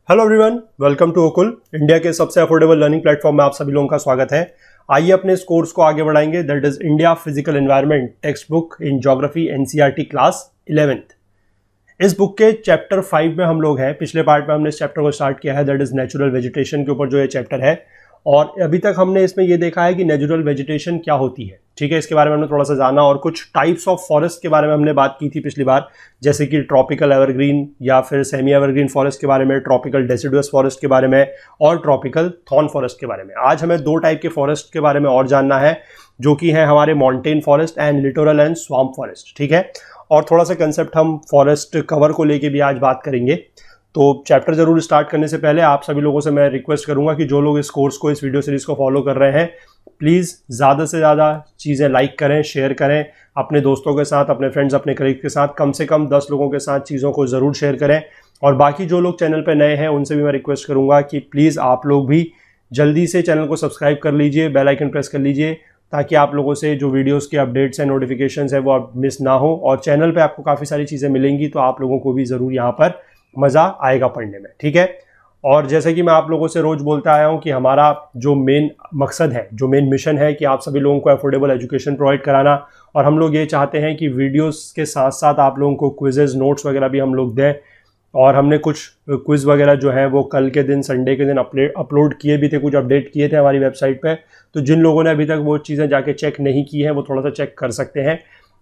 Hello everyone, welcome to Okul, India के सबसे affordable learning platform में आप सभी लोगों का स्वागत है। आइए अपने इस कोर्स को आगे बढ़ाएंगे। That is India physical environment text book in geography NCERT class 11th। इस बुक के चैप्टर 5 में हम लोग हैं। पिछले पार्ट में हमने इस चैप्टर को स्टार्ट किया है, दैट इज नेचुरल वेजिटेशन के ऊपर जो ये चैप्टर है। और अभी तक हमने इसमें ये देखा है कि नेचुरल वेजिटेशन क्या होती है, ठीक है। इसके बारे में हमने थोड़ा सा जाना और कुछ टाइप्स ऑफ फॉरेस्ट के बारे में हमने बात की थी पिछली बार, जैसे कि ट्रॉपिकल एवरग्रीन या फिर सेमी एवरग्रीन फॉरेस्ट के बारे में, ट्रॉपिकल डेसिडुअस फॉरेस्ट के बारे में और ट्रॉपिकल थॉर्न फॉरेस्ट के बारे में। आज हमें दो टाइप के फॉरेस्ट के बारे में और जानना है, जो कि है हमारे mountain forest and littoral and swamp forest, ठीक है। और थोड़ा सा कंसेप्ट हम फॉरेस्ट कवर को लेके भी आज बात करेंगे। तो चैप्टर जरूर स्टार्ट करने से पहले आप सभी लोगों से मैं रिक्वेस्ट करूंगा कि जो लोग इस कोर्स को, इस वीडियो सीरीज को फॉलो कर रहे हैं, प्लीज़ ज़्यादा से ज़्यादा चीज़ें लाइक करें, शेयर करें अपने दोस्तों के साथ, अपने फ्रेंड्स, अपने कलीग के साथ। कम से कम 10 लोगों के साथ चीज़ों को ज़रूर शेयर करें। और बाकी जो लोग चैनल पर नए हैं उनसे भी मैं रिक्वेस्ट करूँगा कि प्लीज़ आप लोग भी जल्दी से चैनल को सब्सक्राइब कर लीजिए, बेल आइकन प्रेस कर लीजिए, ताकि आप लोगों से जो वीडियोस के अपडेट्स हैं, नोटिफिकेशंस है, वो आप मिस ना हो। और चैनल पे आपको काफ़ी सारी चीज़ें मिलेंगी, तो आप लोगों को भी ज़रूर यहाँ पर मज़ा आएगा पढ़ने में, ठीक है। और जैसे कि मैं आप लोगों से रोज़ बोलता आया हूँ कि हमारा जो मेन मकसद है, जो मेन मिशन है, कि आप सभी लोगों को अफोर्डेबल एजुकेशन प्रोवाइड कराना। और हम लोग ये चाहते हैं कि वीडियोस के साथ साथ आप लोगों को क्विजेज़, नोट्स वगैरह भी हम लोग दें। और हमने कुछ क्विज़ वगैरह जो है वो कल के दिन, संडे के दिन अपलोड किए भी थे, कुछ अपडेट किए थे हमारी वेबसाइट पे। तो जिन लोगों ने अभी तक वो चीज़ें जाके चेक नहीं की हैं, वो थोड़ा सा चेक कर सकते हैं।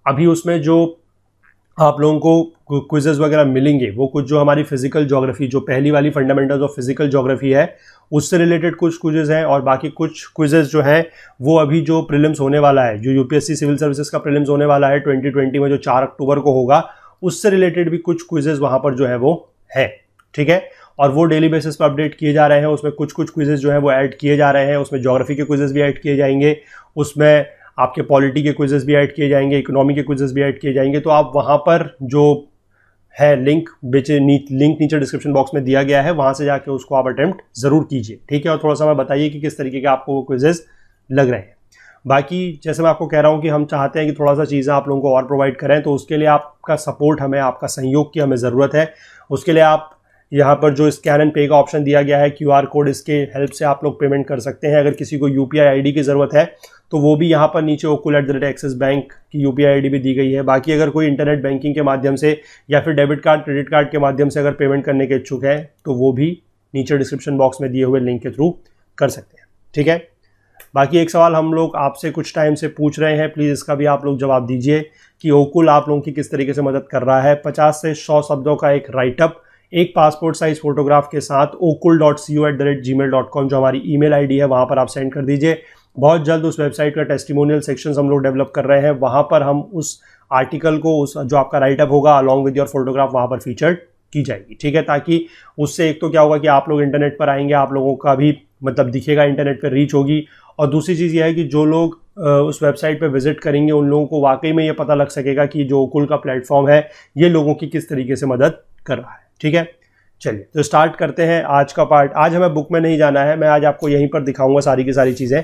अभी उसमें जो आप लोगों को क्विजेज़ वगैरह मिलेंगे, वो कुछ जो हमारी फिजिकल ज्योग्राफी, जो पहली वाली फंडामेंटल्स ऑफ फिजिकल ज्योग्राफी है, उससे रिलेटेड कुछ क्विजेज़ हैं। और बाकी कुछ क्विजेज़ जो हैं वो अभी जो प्रीलिम्स होने वाला है, जो यूपीएससी सिविल सर्विसेज का प्रीलिम्स होने वाला है 2020 में, जो 4 अक्टूबर को होगा, उससे रिलेटेड भी कुछ क्विजेज़ वहाँ पर जो है वो है, ठीक है। और वो डेली बेसिस पर अपडेट किए जा रहे हैं। उसमें कुछ कुछ क्विजेज़ जो है वो ऐड किए जा रहे हैं। उसमें ज्योग्राफी के क्विजेज़ भी ऐड किए जाएंगे, उसमें आपके पॉलिटी के क्विजेज़ भी ऐड किए जाएंगे, इकोनॉमी के क्विजेज़ भी ऐड किए जाएंगे। तो आप वहाँ पर जो है लिंक नीचे डिस्क्रिप्शन बॉक्स में दिया गया है, वहाँ से जाके उसको आप अटेम्प्ट ज़रूर कीजिए, ठीक है। और थोड़ा सा मैं बताइए कि किस तरीके के आपको वो क्विजेज़ लग रहे हैं। बाकी जैसे मैं आपको कह रहा हूँ कि हम चाहते हैं कि थोड़ा सा चीज़ें आप लोगों को और प्रोवाइड करें, तो उसके लिए आपका सपोर्ट, हमें आपका सहयोग की हमें ज़रूरत है। उसके लिए आप यहाँ पर जो स्कैन एंड पे का ऑप्शन दिया गया है, QR कोड, इसके हेल्प से आप लोग पेमेंट कर सकते हैं। अगर किसी को UPI ID की ज़रूरत है तो वो भी यहाँ पर नीचे okul@axis बैंक की UPI ID भी दी गई है। बाकी अगर कोई इंटरनेट बैंकिंग के माध्यम से या फिर डेबिट कार्ड, क्रेडिट कार्ड के माध्यम से अगर पेमेंट करने के इच्छुक है, तो वो भी नीचे डिस्क्रिप्शन बॉक्स में दिए हुए लिंक के थ्रू कर सकते हैं, ठीक है। बाकी एक सवाल हम लोग आपसे कुछ टाइम से पूछ रहे हैं, प्लीज़ इसका भी आप लोग जवाब दीजिए कि ओकुल आप लोगों की किस तरीके से मदद कर रहा है। 50 से 100 शब्दों का एक राइटअप, एक पासपोर्ट साइज फोटोग्राफ के साथ okul.co@gmail.com जो हमारी ईमेल आईडी है, वहाँ पर आप सेंड कर दीजिए। बहुत जल्द उस वेबसाइट का टेस्टिमोनियल सेक्शंस हम लोग डेवलप कर रहे हैं। वहाँ पर हम उस आर्टिकल को, उस जो आपका राइटअप होगा अलॉन्ग विद योर फोटोग्राफ, वहाँ पर फीचर्ड की जाएगी, ठीक है। ताकि उससे एक तो क्या होगा कि आप लोग इंटरनेट पर आएंगे, आप लोगों का भी मतलब दिखेगा, इंटरनेट पर रीच होगी। और दूसरी चीज़ यह है कि जो लोग उस वेबसाइट पर विजिट करेंगे, उन लोगों को वाकई में ये पता लग सकेगा कि जो ओकुल का प्लेटफॉर्म है, ये लोगों की किस तरीके से मदद कर रहा है, ठीक है। चलिए तो स्टार्ट करते हैं आज का पार्ट। आज हमें बुक में नहीं जाना है, मैं आज आपको यहीं पर दिखाऊंगा सारी की सारी चीज़ें,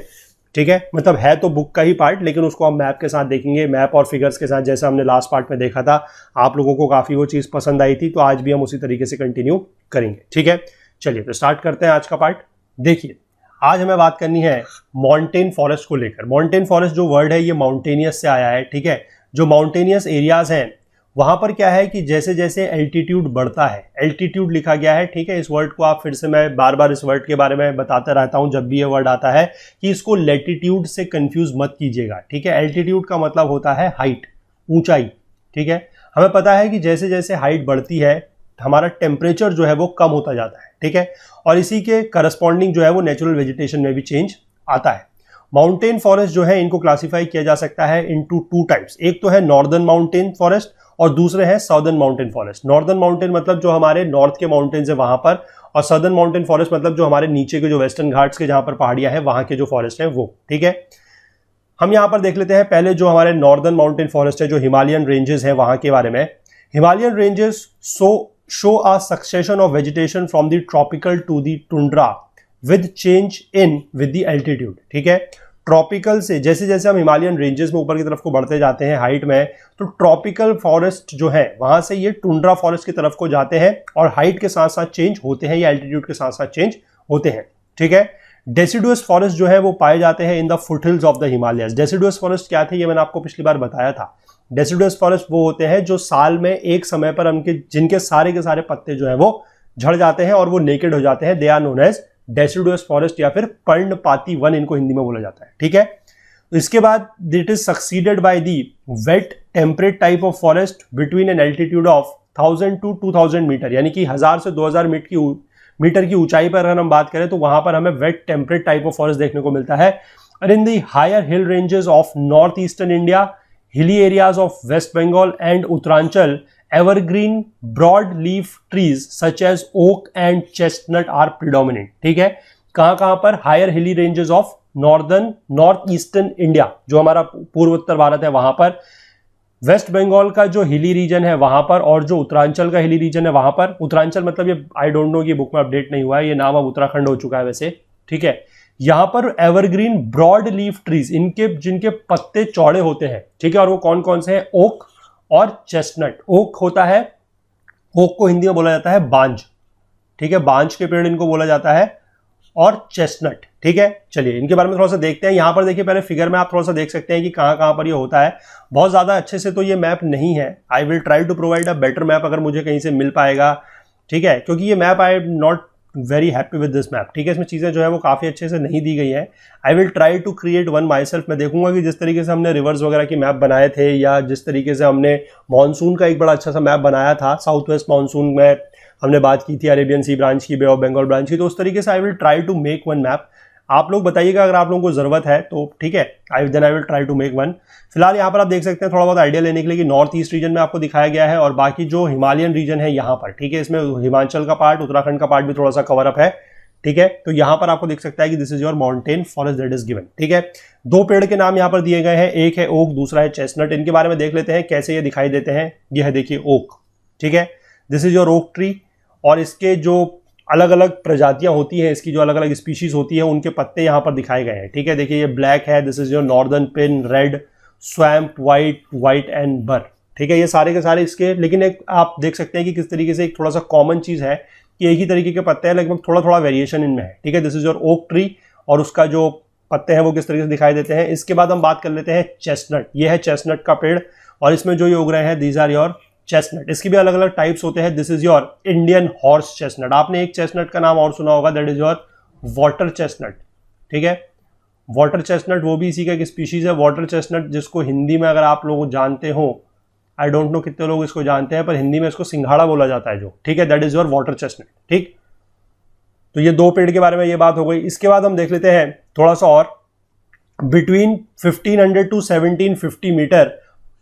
ठीक है। मतलब है तो बुक का ही पार्ट, लेकिन उसको हम मैप के साथ देखेंगे, मैप और फिगर्स के साथ, जैसे हमने लास्ट पार्ट में देखा था। आप लोगों को काफ़ी वो चीज़ पसंद आई थी, तो आज भी हम उसी तरीके से कंटिन्यू करेंगे, ठीक है। चलिए तो स्टार्ट करते हैं आज का पार्ट। देखिए, आज हमें बात करनी है माउंटेन फॉरेस्ट को लेकर। माउंटेन फॉरेस्ट जो वर्ड है, ये माउंटेनियस से आया है, ठीक है। जो माउंटेनियस एरियाज हैं, वहाँ पर क्या है कि जैसे जैसे एल्टीट्यूड बढ़ता है, एल्टीट्यूड लिखा गया है, ठीक है। इस वर्ड को आप फिर से, मैं बार बार इस वर्ड के बारे में बताता रहता हूँ जब भी ये वर्ड आता है, कि इसको लैटिट्यूड से कंफ्यूज मत कीजिएगा, ठीक है। एल्टीट्यूड का मतलब होता है हाइट, ऊंचाई, ठीक है। हमें पता है कि जैसे जैसे हाइट बढ़ती है, हमारा टेम्परेचर जो है वो कम होता जाता है, ठीक है। और इसी के करस्पॉन्डिंग जो है वो नेचुरल वेजिटेशन में भी चेंज आता है। माउंटेन फॉरेस्ट जो है, इनको क्लासीफाई किया जा सकता है इनटू 2 टाइप्स। एक तो है नॉर्दर्न माउंटेन फॉरेस्ट और दूसरे है southern mountain forest. Northern mountain मतलब जो हमारे नॉर्थ के माउंटेन्स है वहां पर, और साउदर्न माउंटेन फॉरेस्ट मतलब जो हमारे नीचे के जो वेस्टर्न घाट्स के जहां पर पहाड़ियां हैं, वहां के जो फॉरेस्ट है वो, ठीक है। हम यहां पर देख लेते हैं पहले जो हमारे नॉर्दर्न माउंटेन फॉरेस्ट है, जो हिमालयन रेंजेस है, वहां के बारे में। Himalayan ranges show a succession of vegetation from the tropical to the tundra with change in with the altitude, ठीक है। ट्रॉपिकल से जैसे जैसे हम हिमालयन रेंजेस में ऊपर की तरफ को बढ़ते जाते हैं हाइट में, तो ट्रॉपिकल फॉरेस्ट जो है वहां से ये टुंड्रा फॉरेस्ट की तरफ को जाते हैं और हाइट के साथ साथ चेंज होते हैं या एल्टीट्यूड के साथ साथ चेंज होते हैं। ठीक है, डेसिडुअस फॉरेस्ट जो है वो पाए जाते हैं in the foothills of the Himalayas. Deciduous forest क्या थे, ये मैंने आपको पिछली बार बताया था। डेसिडुअस फॉरेस्ट वो होते हैं जो साल में एक समय पर जिनके सारे के सारे पत्ते जो है वो झड़ जाते हैं और वो नेकेड हो जाते हैं। They are known as deciduous forest या फिर पर्णपाती वन इनको हिंदी में बोला जाता है। ठीक है, तो इसके बाद it is succeeded by the wet temperate type of forest between an altitude of 1000 to 2000 metre, यानी कि 1000 से 2000 मीटर की ऊंचाई पर अगर हम बात करें तो वहां पर हमें wet temperate type of forest देखने को मिलता है। और in the higher hill ranges of north eastern India, hilly areas of West Bengal and Uttaranchal, evergreen broad leaf trees such as oak and chestnut are predominant। ठीक है, कहां पर हायर हिली ranges of north eastern India, जो हमारा पूर्व उत्तर भारत है वहां पर, वेस्ट बंगाल का जो हिली रीजन है वहां पर, और जो उत्तरांचल का हिली रीजन है वहां पर। उत्तरांचल मतलब ये आई डोंट नो कि बुक में अपडेट नहीं हुआ है, ये नाम अब उत्तराखंड हो चुका है वैसे। ठीक है, यहां पर एवरग्रीन ब्रॉड लीफ ट्रीज, इनके जिनके पत्ते चौड़े होते हैं। ठीक है, और वो कौन कौन से हैं, ओक और चेस्टनट। ओक होता है, ओक को हिंदी में बोला जाता है बांज। ठीक है, बांज के पेड़ इनको बोला जाता है, और चेस्टनट। ठीक है, चलिए इनके बारे में थोड़ा सा देखते हैं। यहां पर देखिए पहले फिगर में आप थोड़ा सा देख सकते हैं कि कहां कहां पर ये होता है। बहुत ज्यादा अच्छे से तो ये मैप नहीं है, I will try to provide a better map अगर मुझे कहीं से मिल पाएगा। ठीक है, क्योंकि ये map I am not very happy with this map. ठीक है, इसमें चीजें जो है वो काफी अच्छे से नहीं दी गई है। I will try to create one myself. मैं देखूंगा कि जिस तरीके से हमने रिवर्स वगैरह की मैप बनाए थे, या जिस तरीके से हमने मानसून का एक बड़ा अच्छा सा मैप बनाया था, साउथ वेस्ट मानसून में हमने बात की थी अरेबियन सी ब्रांच की, बे ऑफ बंगाल ब्रांच की, तो उस तरीके से I will try to make one map. आप लोग बताइएगा अगर आप लोगों को जरूरत है तो। ठीक है, I will try to make one. फिलहाल यहाँ पर आप देख सकते हैं थोड़ा बहुत आइडिया लेने के लिए कि नॉर्थ ईस्ट रीजन में आपको दिखाया गया है, और बाकी जो हिमालयन रीजन है यहाँ पर। ठीक है, इसमें हिमाचल का पार्ट, उत्तराखंड का पार्ट भी थोड़ा सा कवर अप है। ठीक है, तो यहां पर आपको दिख सकता है कि this is your mountain forest that is given. ठीक है, दो पेड़ के नाम यहां पर दिए गए हैं, एक है ओक, दूसरा है चेस्टनट। इनके बारे में देख लेते हैं कैसे ये दिखाई देते हैं। यह है देखिए ओक। ठीक है, this is your oak tree, और इसके जो अलग अलग प्रजातियां होती हैं, इसकी जो अलग अलग स्पीशीज होती है, उनके पत्ते यहां पर दिखाए गए हैं। ठीक है, देखिए ये ब्लैक है, this is your northern pin, red, swamp, white and बर। ठीक है, ये सारे के सारे इसके, लेकिन एक आप देख सकते हैं कि किस तरीके से एक थोड़ा सा कॉमन चीज है कि एक ही तरीके के पत्ते हैं, लेकिन थोड़ा थोड़ा वेरिएशन इनमें है। ठीक है, this is your oak tree, और उसका जो पत्ते हैं वो किस तरीके से दिखाई देते हैं। इसके बाद हम बात कर लेते हैं चेस्टनट। ये है चेस्टनट का पेड़, और इसमें जो ये उग रहे हैं दीज आर योर चेस्टनट। इसके भी अलग अलग टाइप्स होते हैं। This is your Indian horse chestnut. आपने एक चेस्टनट का नाम और सुना होगा, that is your water chestnut. ठीक है, वाटर चेस्टनट वो भी इसी का एक स्पीशीज है, वाटर चेस्टनट, जिसको हिंदी में अगर आप लोग जानते हो, आई डोंट नो कितने लोग इसको जानते हैं, पर हिंदी में इसको सिंघाड़ा बोला जाता है जो। ठीक है, that is your water chestnut. ठीक, तो ये दो पेड़ के बारे में ये बात हो गई। इसके बाद हम देख लेते हैं थोड़ा सा और, between 1500 to 1750 metre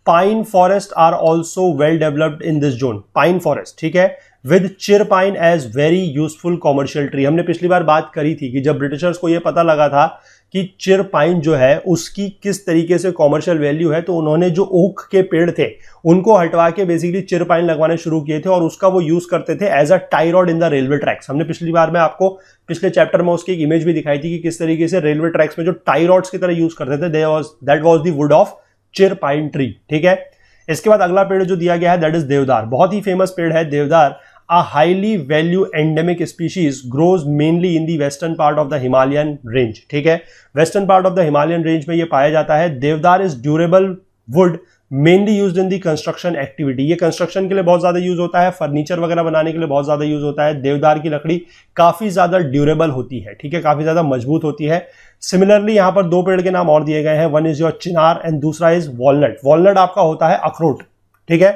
pine forest are also well developed in this zone. Pine forest, ठीक है, with chir pine as very useful commercial tree. हमने पिछली बार बात करी थी कि जब ब्रिटिशर्स को यह पता लगा था कि चिर पाइन जो है उसकी किस तरीके से कॉमर्शियल वैल्यू है, तो उन्होंने जो ओक के पेड़ थे उनको हटवा के बेसिकली चिर पाइन लगवाने शुरू किए थे, और उसका वो यूज करते थे as a tie rod in the railway tracks. हमने पिछली बार में आपको पिछले चैप्टर में उसकी एक इमेज भी दिखाई थी कि किस तरीके से रेलवे ट्रैक्स में जो टाई रॉड्स की तरह यूज करते थे, that was the wood of चिर पाइन ट्री। ठीक है, इसके बाद अगला पेड़ जो दिया गया है दैट इज देवदार। बहुत ही फेमस पेड़ है देवदार। A highly value endemic species grows mainly in the western part of the Himalayan range। ठीक है, western part of the Himalayan range में ये पाया जाता है। देवदार is durable would mainly used in the construction activity. ये कंस्ट्रक्शन के लिए बहुत ज्यादा यूज होता है, फर्नीचर वगैरह बनाने के लिए बहुत ज्यादा यूज होता है। देवदार की लकड़ी काफी ज्यादा ड्यूरेबल होती है। ठीक है, काफी ज्यादा मजबूत होती है। सिमिलरली यहाँ पर दो पेड़ के नाम और दिए गए हैं, one is your chinar and दूसरा इज वॉलनट। वॉलनट आपका होता है अखरोट। ठीक है,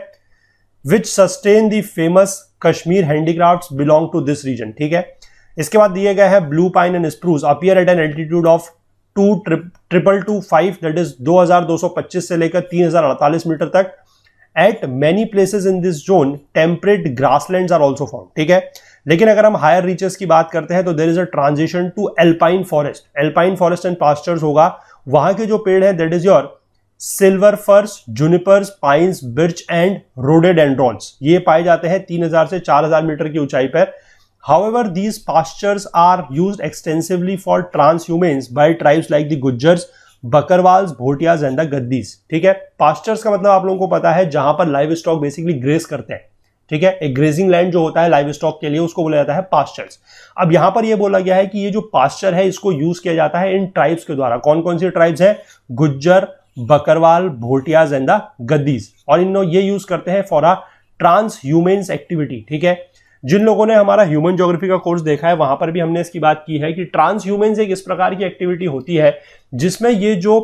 which sustain the famous Kashmir handicrafts belong to this region. ठीक है, इसके बाद दिए गए हैं blue pine and spruce appear at an altitude of 2225 that is 2225 से लेकर 3048 मीटर तक। At many places in this zone temperate grasslands are also found. ठीक है, लेकिन अगर हम हायर रीचेस की बात करते हैं तो there is a transition to alpine forest. Alpine forest and pastures होगा। वहां के जो पेड़ है that is your silver firs, junipers, pines, birch and rhododendrons. ये पाए जाते हैं 3000 से 4000 मीटर की ऊंचाई पर। However, these pastures are used extensively for transhumans by tribes like the Gujjars, Bakarwals, Bhotias and the Gaddis. ठीक है, पास्चर्स का मतलब आप लोगों को पता है जहां पर लाइव स्टॉक बेसिकली ग्रेस करते हैं। ठीक है, एक ग्रेजिंग लैंड जो होता है लाइव स्टॉक के लिए उसको बोला जाता है पास्चर्स। अब यहां पर यह बोला गया है कि ये जो पास्चर है इसको यूज किया जाता है इन ट्राइब्स के द्वारा। कौन कौन सी ट्राइब्स हैं? Gujjar, Bakarwal, Bhotias and the Gaddis. और इन ये यूज करते हैं for a transhumance activity. ठीक है, जिन लोगों ने हमारा ह्यूमन ज्योग्राफी का कोर्स देखा है वहां पर भी हमने इसकी बात की है कि ट्रांस ह्यूमेन्स एक इस प्रकार की एक्टिविटी होती है जिसमें ये जो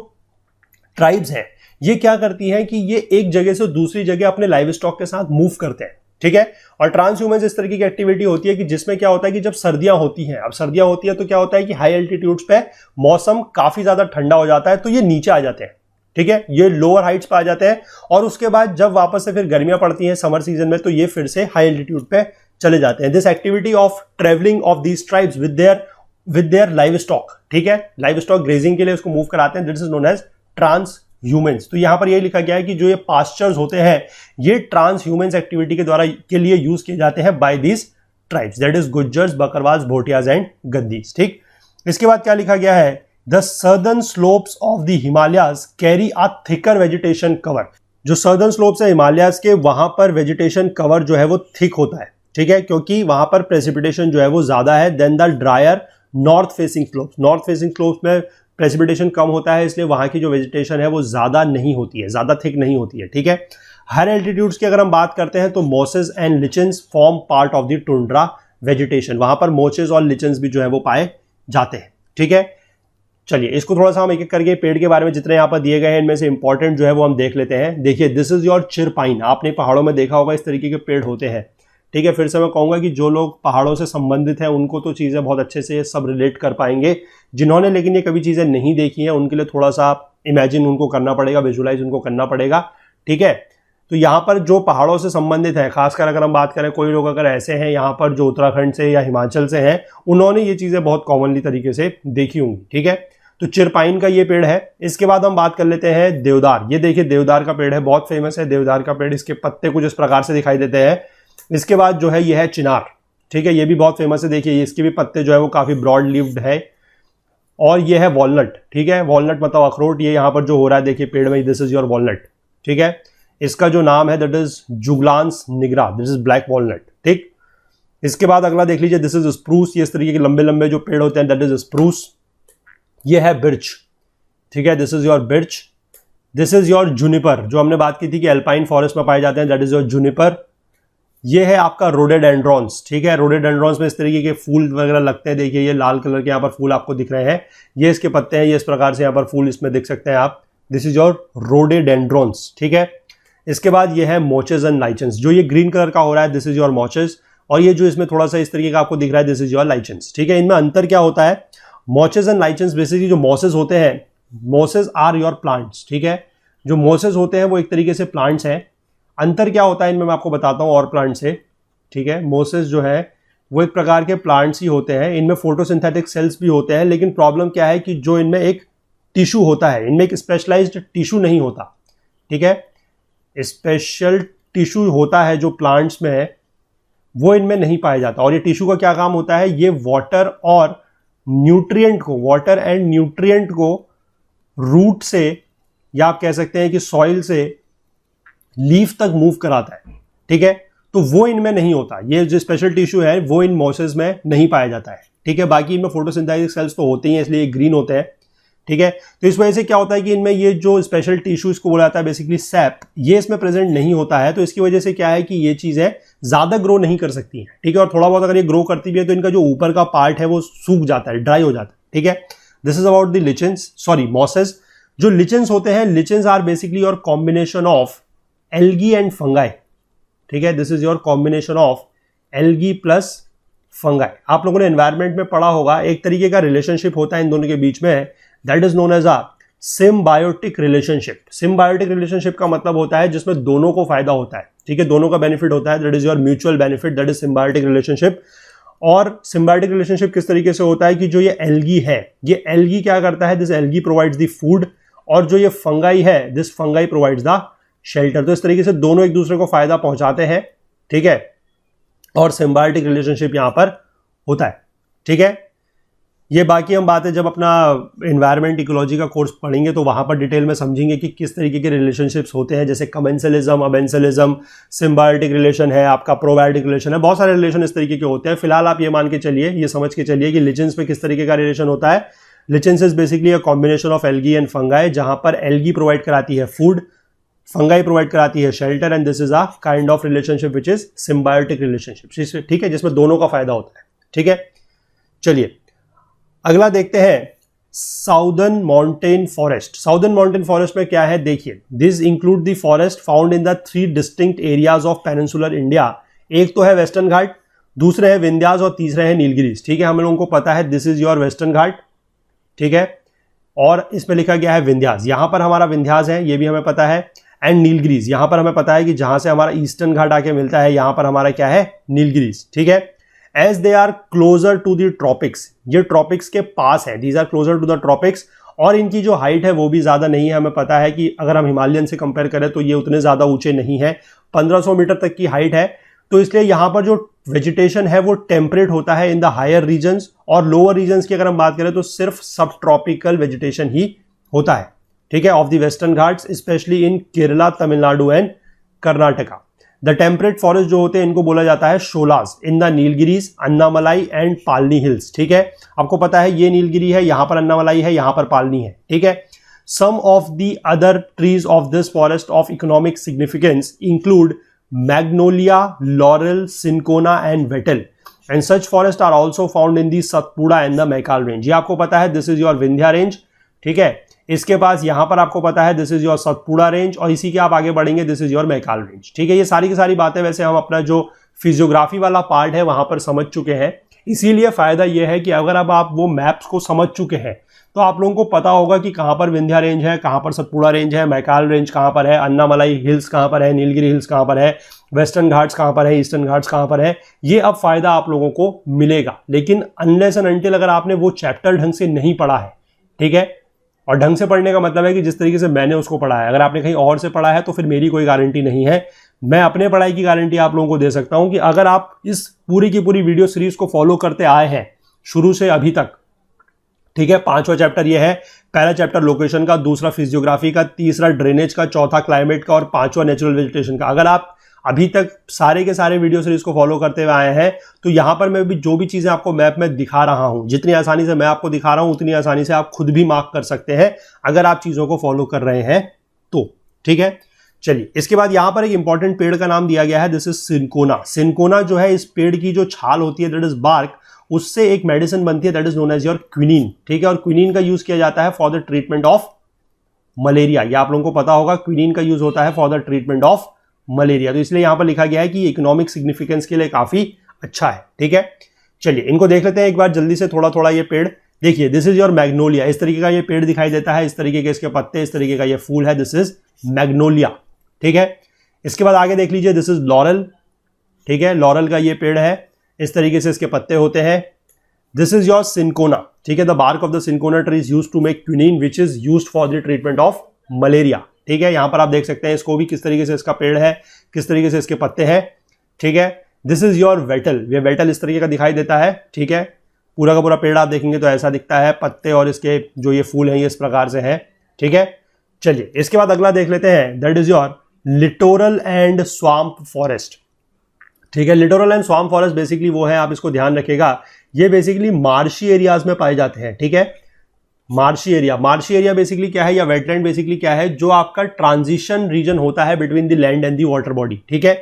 ट्राइब्स हैं ये क्या करती हैं कि ये एक जगह से दूसरी जगह अपने लाइव स्टॉक के साथ मूव करते हैं। ठीक है, और ट्रांस ह्यूमेन्स इस तरीके की एक्टिविटी होती है कि जिसमें क्या होता है कि जब सर्दियां होती हैं, अब सर्दियां होती है तो क्या होता है कि हाई एल्टीट्यूड्स पे मौसम काफी ज्यादा ठंडा हो जाता है तो ये नीचे आ जाते हैं। ठीक है, ये लोअर हाइट्स पे आ जाते हैं और उसके बाद जब वापस से फिर गर्मियां पड़ती हैं समर सीजन में तो ये फिर से हाई एल्टीट्यूड पे चले जाते हैं। This activity of travelling of these tribes with their live stock. ठीक है, लाइव स्टॉक ग्रेजिंग के लिए उसको मूव कराते हैं। This is known as transhumance. तो यहां पर यह लिखा गया है कि जो ये पास्चर्स होते हैं ये ट्रांस ह्यूमेन्स एक्टिविटी के लिए यूज किए जाते हैं by these tribes, that is Gujjars, Bakarwals, Bhotias and Gaddis. ठीक, इसके बाद क्या लिखा गया है? The southern slopes of the Himalayas carry a thicker vegetation cover. जो सर्दर्न स्लोप्स है हिमालयाज के वहां पर वेजिटेशन कवर जो है वो थिक होता है। ठीक है, क्योंकि वहां पर प्रेसिपिटेशन जो है वो ज्यादा है than the drier north facing slopes. North facing slopes में प्रेसिपिटेशन कम होता है इसलिए वहां की जो वेजिटेशन है वो ज्यादा नहीं होती है, ज्यादा थिक नहीं होती है। ठीक है, हायर एल्टीट्यूड्स की अगर हम बात करते हैं तो mosses and lichens form part of the tundra vegetation. वहां पर मोचेस और लिचन्स भी जो है वो पाए जाते हैं। ठीक है, चलिए इसको थोड़ा सा हम एक एक करके पेड़ के बारे में जितने यहाँ पर दिए गए हैं इनमें से इंपॉर्टेंट जो है वो हम देख लेते हैं। देखिए, दिस इज योर चिरपाइन। आपने पहाड़ों में देखा होगा इस तरीके के पेड़ होते हैं। ठीक है, फिर से मैं कहूंगा कि जो लोग पहाड़ों से संबंधित हैं उनको तो चीज़ें बहुत अच्छे से सब रिलेट कर पाएंगे। जिन्होंने लेकिन ये कभी चीज़ें नहीं देखी हैं उनके लिए थोड़ा सा इमेजिन उनको करना पड़ेगा, विजुलाइज उनको करना पड़ेगा। ठीक है, तो यहाँ पर जो पहाड़ों से संबंधित है, खासकर अगर हम बात करें कोई लोग अगर ऐसे हैं यहाँ पर जो उत्तराखंड से या हिमाचल से हैं उन्होंने ये चीज़ें बहुत कॉमनली तरीके से देखी होंगी। ठीक है, तो चिरपाइन का ये पेड़ है। इसके बाद हम बात कर लेते हैं देवदार। ये देखिए देवदार का पेड़ है, बहुत फेमस है देवदार का पेड़। इसके पत्ते कुछ इस प्रकार से दिखाई देते हैं। इसके बाद जो है ये है चिनार। ठीक है, ये भी बहुत फेमस है। देखिए इसके भी पत्ते जो है वो काफी ब्रॉड लिव्ड है। और ये है वॉलनट। ठीक है, वॉलनट मतलब अखरोट। ये यहाँ पर जो हो रहा है देखिए पेड़ में, दिस इज योर वॉलनट। ठीक है, इसका जो नाम है that is Juglans nigra, this is black walnut. ठीक, इसके बाद अगला देख लीजिए, दिस इज स्प्रूस। ये इस तरीके के लंबे लंबे जो पेड़ होते हैं दैट इज स्प्रूस। ये है बिर्च। ठीक है, this is your birch. This is your Juniper, जो हमने बात की थी कि एल्पाइन फॉरेस्ट में पाए जाते हैं, दैट इज योर जूनिपर। ये है आपका रोडेडेंड्रॉन्स। ठीक है, रोडेडेंड्रॉन्स में इस तरीके के फूल वगैरह लगते हैं। देखिए ये लाल कलर के यहाँ पर फूल आपको दिख रहे हैं, ये इसके पत्ते हैं। ये इस प्रकार से यहाँ पर फूल इसमें देख सकते हैं आप। This is your rhododendrons. ठीक है, इसके बाद ये है मोचेस एंड लाइचन्स। जो ये ग्रीन कलर का हो रहा है दिस इज योर मोचेस, और ये जो इसमें थोड़ा सा इस तरीके का आपको दिख रहा है दिस इज योर लाइचन्स। ठीक है, इनमें अंतर क्या होता है? मोचेस एंड लाइचन्स बेसिकली जो मोसेस होते हैं, मोसेस आर योर प्लांट्स। ठीक है, जो मोसेस होते हैं वो एक तरीके से प्लांट्स हैं। अंतर क्या होता है इनमें मैं आपको बताता हूँ और प्लांट से। ठीक है, मोसेस जो है वो एक प्रकार के प्लांट्स ही होते हैं। इनमें फोटोसिंथेटिक सेल्स भी होते हैं, लेकिन प्रॉब्लम क्या है कि जो इनमें एक टिश्यू होता है, इनमें एक स्पेशलाइज्ड टिश्यू नहीं होता। ठीक है, स्पेशल टिश्यू होता है जो प्लांट्स में है वो इनमें नहीं पाया जाता। और ये टिश्यू का क्या काम होता है? ये वाटर और न्यूट्रिएंट को, वाटर एंड न्यूट्रिएंट को रूट से या आप कह सकते हैं कि सॉइल से लीफ तक मूव कराता है। ठीक है, तो वो इनमें नहीं होता। ये जो स्पेशल टिश्यू है वो इन मोसेस में नहीं पाया जाता है। ठीक है, बाकी इनमें फोटोसिंथेटिक सेल्स तो होते ही हैं इसलिए ग्रीन होते हैं। ठीक है, तो इस वजह से क्या होता है कि इनमें ये जो स्पेशल टिश्यू इसको बोला जाता है बेसिकली सैप, ये इसमें प्रेजेंट नहीं होता है। तो इसकी वजह से क्या है कि ये चीजें ज्यादा ग्रो नहीं कर सकती हैं। ठीक है, और थोड़ा बहुत अगर ये ग्रो करती भी है तो इनका जो ऊपर का पार्ट है वो सूख जाता है, ड्राई हो जाता है। ठीक है, this is about the lichens, sorry mosses. जो लिचेंस होते हैं, lichens are basically your combination of algae and fungi. ठीक है, this is your combination of algae plus fungi. आप लोगों ने एनवायरमेंट में पढ़ा होगा, एक तरीके का रिलेशनशिप होता है इन दोनों के बीच में, that is known as a symbiotic relationship. Symbiotic relationship का मतलब होता है जिसमें दोनों को फायदा होता है। ठीक है, दोनों का बेनिफिट होता है, that is your mutual benefit, that is symbiotic relationship. और सिम्बायोटिक रिलेशनशिप किस तरीके से होता है कि जो ये एल्गी है, ये एल्गी क्या करता है? This algae provides the food, और जो ये फंगाई है this fungi provides the shelter. तो इस तरीके से दोनों एक दूसरे को फायदा पहुंचाते हैं। ठीक है, और सिम्बायोटिक रिलेशनशिप यहां पर होता है। ठीक है, ये बाकी हम बातें जब अपना एनवायरमेंट इकोलॉजी का कोर्स पढ़ेंगे तो वहाँ पर डिटेल में समझेंगे कि किस तरीके के रिलेशनशिप्स होते हैं, जैसे कमेंसलिज्म, अबेंसलिज्म, सिम्बायोटिक रिलेशन है, आपका प्रोबायोटिक रिलेशन है, बहुत सारे रिलेशन इस तरीके के होते हैं। फिलहाल आप ये मान के चलिए, ये समझ के चलिए कि लिचेंस में किस तरीके का रिलेशन होता है। Lichens is basically a combination of algae and fungi, जहां पर एल्गी प्रोवाइड कराती है फूड, फंगाई प्रोवाइड कराती है shelter, and this is a kind of relationship which is symbiotic relationship. ठीक है, जिसमें दोनों का फायदा होता है। ठीक है, चलिए अगला देखते हैं, southern mountain forest. Southern mountain forest में क्या है देखिए, this include the forest found in the 3 distinct areas of peninsular India. एक तो है वेस्टर्न घाट, दूसरे है विंध्यास और तीसरे है नीलगिरीज। ठीक है, हम लोगों को पता है दिस इज योर वेस्टर्न घाट। ठीक है, और इसमें लिखा गया है विंध्यास, यहां पर हमारा विंध्यास है, ये भी हमें पता है। एंड नीलगिरीज, यहां पर हमें पता है कि जहां से हमारा ईस्टर्न घाट आके मिलता है, यहां पर हमारा क्या है, नीलगिरीज। ठीक है, as they are closer to the tropics, ये ट्रॉपिक्स के पास है, these are closer to the tropics, और इनकी जो हाइट है वो भी ज्यादा नहीं है। हमें पता है कि अगर हम हिमालयन से कंपेयर करें तो ये उतने ज्यादा ऊंचे नहीं है, 1500 मीटर तक की हाइट है। तो इसलिए यहां पर जो वेजिटेशन है वो टेम्परेट होता है इन द हायर रीजन्स, और लोअर रीजन्स की अगर हम बात करें तो सिर्फ सब ट्रॉपिकल वेजिटेशन ही होता है। ठीक है, of the Western Ghats specially in Kerala, Tamil Nadu and Karnataka. The temperate forest जो होते हैं इनको बोला जाता है sholas in the Nilgiris, Annamalai and Palani hills. ठीक है, आपको पता है ये नीलगिरी है, यहां पर अन्नामलाई है, यहां पर पालनी है। ठीक है, some of the other trees of this forest of economic significance include magnolia, laurel, cinchona and wattle, and such forest are also found in the Satpura and the Maikal range. ये आपको पता है this is your Vindhya range. ठीक है, इसके पास यहां पर आपको पता है this is your Satpura range, और इसी के आप आगे बढ़ेंगे this is your Maikal range. ठीक है, ये सारी की सारी बातें वैसे हम अपना जो फिजियोग्राफी वाला पार्ट है वहां पर समझ चुके हैं। इसीलिए फायदा यह है कि अगर अब आप वो मैप्स को समझ चुके हैं तो आप लोगों को पता होगा कि कहां पर विंध्या रेंज है, कहां पर सतपुड़ा रेंज है, मैकाल रेंज कहां पर है, अन्नामलाई हिल्स कहां पर है, नीलगिरी हिल्स कहां पर है, वेस्टर्न घाट्स कहां पर है, ईस्टर्न घाट्स कहां पर है। ये अब फायदा आप लोगों को मिलेगा, लेकिन अनलेस एंड अनटिल अगर आपने वो चैप्टर ढंग से नहीं पढ़ा है। ठीक है, और ढंग से पढ़ने का मतलब है कि जिस तरीके से मैंने उसको पढ़ा है, अगर आपने कहीं और से पढ़ा है तो फिर मेरी कोई गारंटी नहीं है। मैं अपने पढ़ाई की गारंटी आप लोगों को दे सकता हूं कि अगर आप इस पूरी की पूरी वीडियो सीरीज को फॉलो करते आए हैं शुरू से अभी तक। ठीक है, 5वां चैप्टर ये है, पहला चैप्टर लोकेशन का, दूसरा फिजियोग्राफी का, तीसरा ड्रेनेज का, चौथा क्लाइमेट का और 5वां नेचुरल वेजिटेशन का। अगर आप अभी तक सारे के सारे वीडियो सीरीज को फॉलो करते हुए आए हैं तो यहां पर मैं भी जो भी चीजें आपको मैप में दिखा रहा हूं, जितनी आसानी से मैं आपको दिखा रहा हूं उतनी आसानी से आप खुद भी मार्क कर सकते हैं अगर आप चीजों को फॉलो कर रहे हैं तो। ठीक है, चलिए इसके बाद यहां पर एक इंपॉर्टेंट पेड़ का नाम दिया गया है, दिस इज सिंकोना। सिंकोना जो है, इस पेड़ की जो छाल होती है दैट इज बार्क, उससे एक मेडिसिन बनती है that is known as your quinine. ठीक है, और क्विनीन का यूज किया जाता है for the treatment of malaria. ये आप लोगों को पता होगा, क्विनीन का यूज होता है for the treatment of malaria. तो इसलिए यहां पर लिखा गया है कि इकोनॉमिक सिग्निफिकेंस के लिए काफी अच्छा है। ठीक है, चलिए इनको देख लेते हैं एक बार जल्दी से थोड़ा थोड़ा। ये पेड़ देखिए, दिस इज योर मैग्नोलिया, इस तरीके का ये पेड़ दिखाई देता है, इस तरीके के इसके पत्ते, इस तरीके का ये फूल है, दिस इज मैग्नोलिया। ठीक है, इसके बाद आगे देख लीजिए, दिस इज लॉरेल। ठीक है, लॉरेल का ये पेड़ है, इस तरीके से इसके पत्ते होते हैं। This is your cinchona. ठीक है, the bark of the cinchona tree is used to make quinine which is used for the treatment of malaria. ठीक है, यहां पर आप देख सकते हैं इसको भी, किस तरीके से इसका पेड़ है, किस तरीके से इसके पत्ते हैं। ठीक है, दिस इज योर वेटल, ये वेटल इस तरीके का दिखाई देता है। ठीक है, पूरा का पूरा पेड़ आप देखेंगे तो ऐसा दिखता है, पत्ते और इसके जो ये फूल हैं ये इस प्रकार से हैं। ठीक है, चलिए इसके बाद अगला देख लेते हैं, that is your littoral and swamp forest. ठीक है, littoral and swamp forest basically वो है, आप इसको ध्यान रखिएगा, ये बेसिकली मार्शी एरियाज में पाए जाते हैं। ठीक है, मार्शी एरिया बेसिकली क्या है, या वेटलैंड बेसिकली क्या है, जो आपका ट्रांजिशन रीजन होता है between the land and the water body. ठीक है,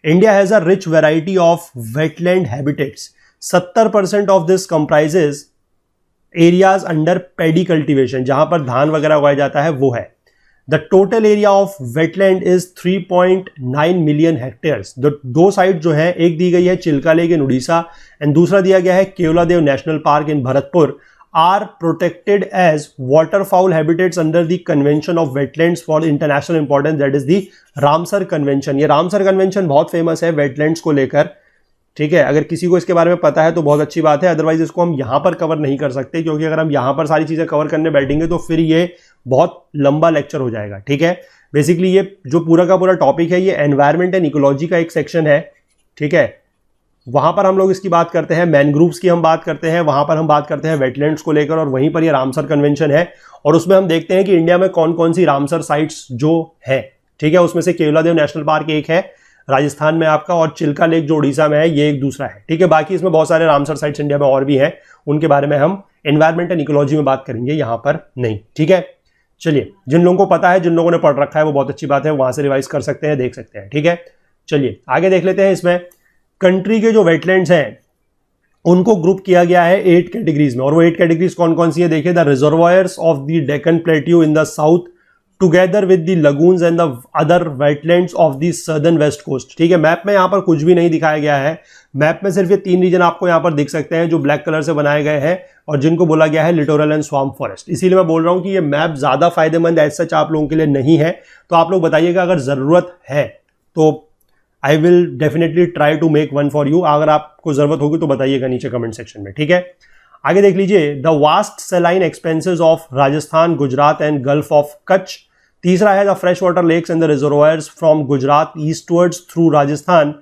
India has a rich variety of wetland habitats. 70% of this comprises areas under paddy cultivation, जहां पर धान वगैरह उगाया जाता है वो है। The total area of wetland is 3.9 million hectares. दो साइड जो है, एक दी गई है Chilka lake in Orissa and दूसरा दिया गया है Keoladeo national park in Bharatpur, are protected as waterfowl habitats under the Convention of Wetlands for International Importance, that is the Ramsar convention. ये रामसर कन्वेंशन बहुत फेमस है वेटलैंड्स को लेकर। ठीक है, अगर किसी को इसके बारे में पता है तो बहुत अच्छी बात है, अदरवाइज इसको हम यहां पर कवर नहीं कर सकते, क्योंकि अगर हम यहां पर सारी चीजें कवर करने बैठेंगे तो फिर ये बहुत लंबा लेक्चर हो जाएगा। ठीक है, बेसिकली ये जो पूरा का पूरा टॉपिक है ये एनवायरमेंट एंड इकोलॉजी का एक सेक्शन है। ठीक है, वहां पर हम लोग इसकी बात करते हैं, मैनग्रूव्स की हम बात करते हैं, वहां पर हम बात करते हैं वेटलैंड्स को लेकर, और वहीं पर ये रामसर कन्वेंशन है। और उसमें हम देखते हैं कि इंडिया में कौन कौन सी रामसर साइट्स जो है, ठीक है, उसमें से केवलादेव नेशनल पार्क एक है राजस्थान में आपका, और चिल्का लेक जो उड़ीसा में है ये एक दूसरा है, ठीक है। बाकी इसमें बहुत सारे रामसर साइट्स इंडिया में और भी हैं, उनके बारे में हम एनवायरमेंट एंड इकोलॉजी में बात करेंगे, यहां पर नहीं, ठीक है। चलिए, जिन लोगों को पता है, जिन लोगों ने पढ़ रखा है, वो बहुत अच्छी बात है, वहां से रिवाइज कर सकते हैं, देख सकते हैं, ठीक है। चलिए आगे देख लेते हैं। इसमें कंट्री के जो वेटलैंड्स हैं उनको ग्रुप किया गया है 8 कैटेगरीज में, और वो 8 कैटेगरीज कौन कौन सी है देखिए। The reservoirs of the Deccan plateau in the south together with the lagoons and the other wetlands of the southern west coast, ठीक है। मैप में यहां पर कुछ भी नहीं दिखाया गया है, मैप में सिर्फ ये 3 रीजन आपको यहां पर दिख सकते हैं जो ब्लैक कलर से बनाए गए हैं और जिनको बोला गया है लिटोरल एंड स्वाम्प फॉरेस्ट। इसीलिए मैं बोल रहा हूं कि ये मैप ज्यादा फायदेमंद एज सच आप लोगों के लिए नहीं है, तो आप लोग बताइएगा अगर जरूरत है तो I will definitely try to make one for you. अगर आपको जरूरत होगी तो बताइएगा नीचे कमेंट सेक्शन में, ठीक है। आगे देख लीजिए, the vast saline expanses of Rajasthan, Gujarat and gulf of Kutch. तीसरा है the fresh water lakes and the reservoirs from Gujarat eastwards through Rajasthan,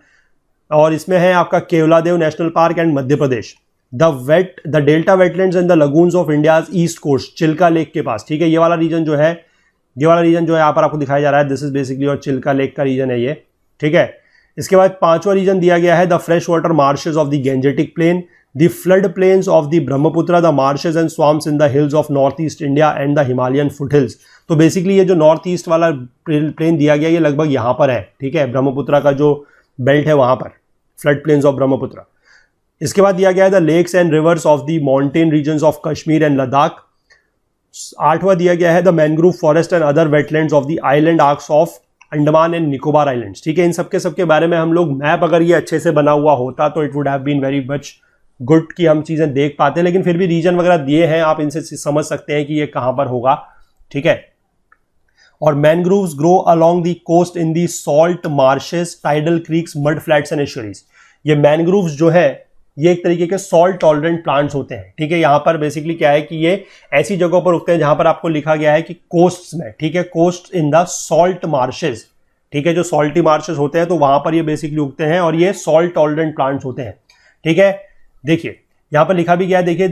और इसमें है आपका Keoladeo national park and Madhya Pradesh. The delta wetlands and the lagoons of India's east coast, Chilka lake के पास, ठीक है। ये वाला रीजन जो है यहाँ पर आपको दिखाया जा रहा है, दिस इज बेसिकली और चिल्का लेक का रीजन है ये, ठीक है। इसके बाद 5वां रीजन दिया गया है the fresh water marshes of the Gangetic plain, the flood plains of the Brahmaputra, the marshes and swamps in the hills of north east India and the Himalayan foot hills. तो बेसिकली ये जो north east वाला plane दिया गया ये लगभग यहाँ पर है, ठीक है, ब्रह्मपुत्र का जो बेल्ट है वहां पर, फ्लड प्लेन्स ऑफ ब्रह्मपुत्र। इसके बाद दिया गया है the lakes and rivers of the mountain regions of Kashmir and Ladakh. 8वां दिया गया है the mangrove forest and other wetlands of the island arcs of Andaman and Nicobar islands, ठीक है। इन सबके बारे में हम लोग मैप अगर ये अच्छे से बना हुआ होता तो it would have been very much good कि हम चीजें देख पाते, लेकिन फिर भी रीजन वगैरह दिए हैं, आप इनसे समझ सकते हैं कि ये कहां पर होगा, ठीक है। और mangroves grow along the coast in the salt marshes, tidal creeks, mud flats and estuaries. ये मैनग्रोव्स जो है ये एक तरीके के सॉल्ट टॉलरेंट प्लांट्स होते हैं, ठीक है। यहां पर बेसिकली क्या है कि ये ऐसी जगहों पर उगते हैं जहां पर आपको लिखा गया है कि कोस्ट्स में, ठीक है, coast in the salt marshes, ठीक है, जो सॉल्टी मार्शेस होते हैं तो वहां पर ये बेसिकली उगते हैं और ये सॉल्ट टॉलरेंट प्लांट्स होते हैं, ठीक है। देखिए यहां पर लिखा भी गया है, देखिए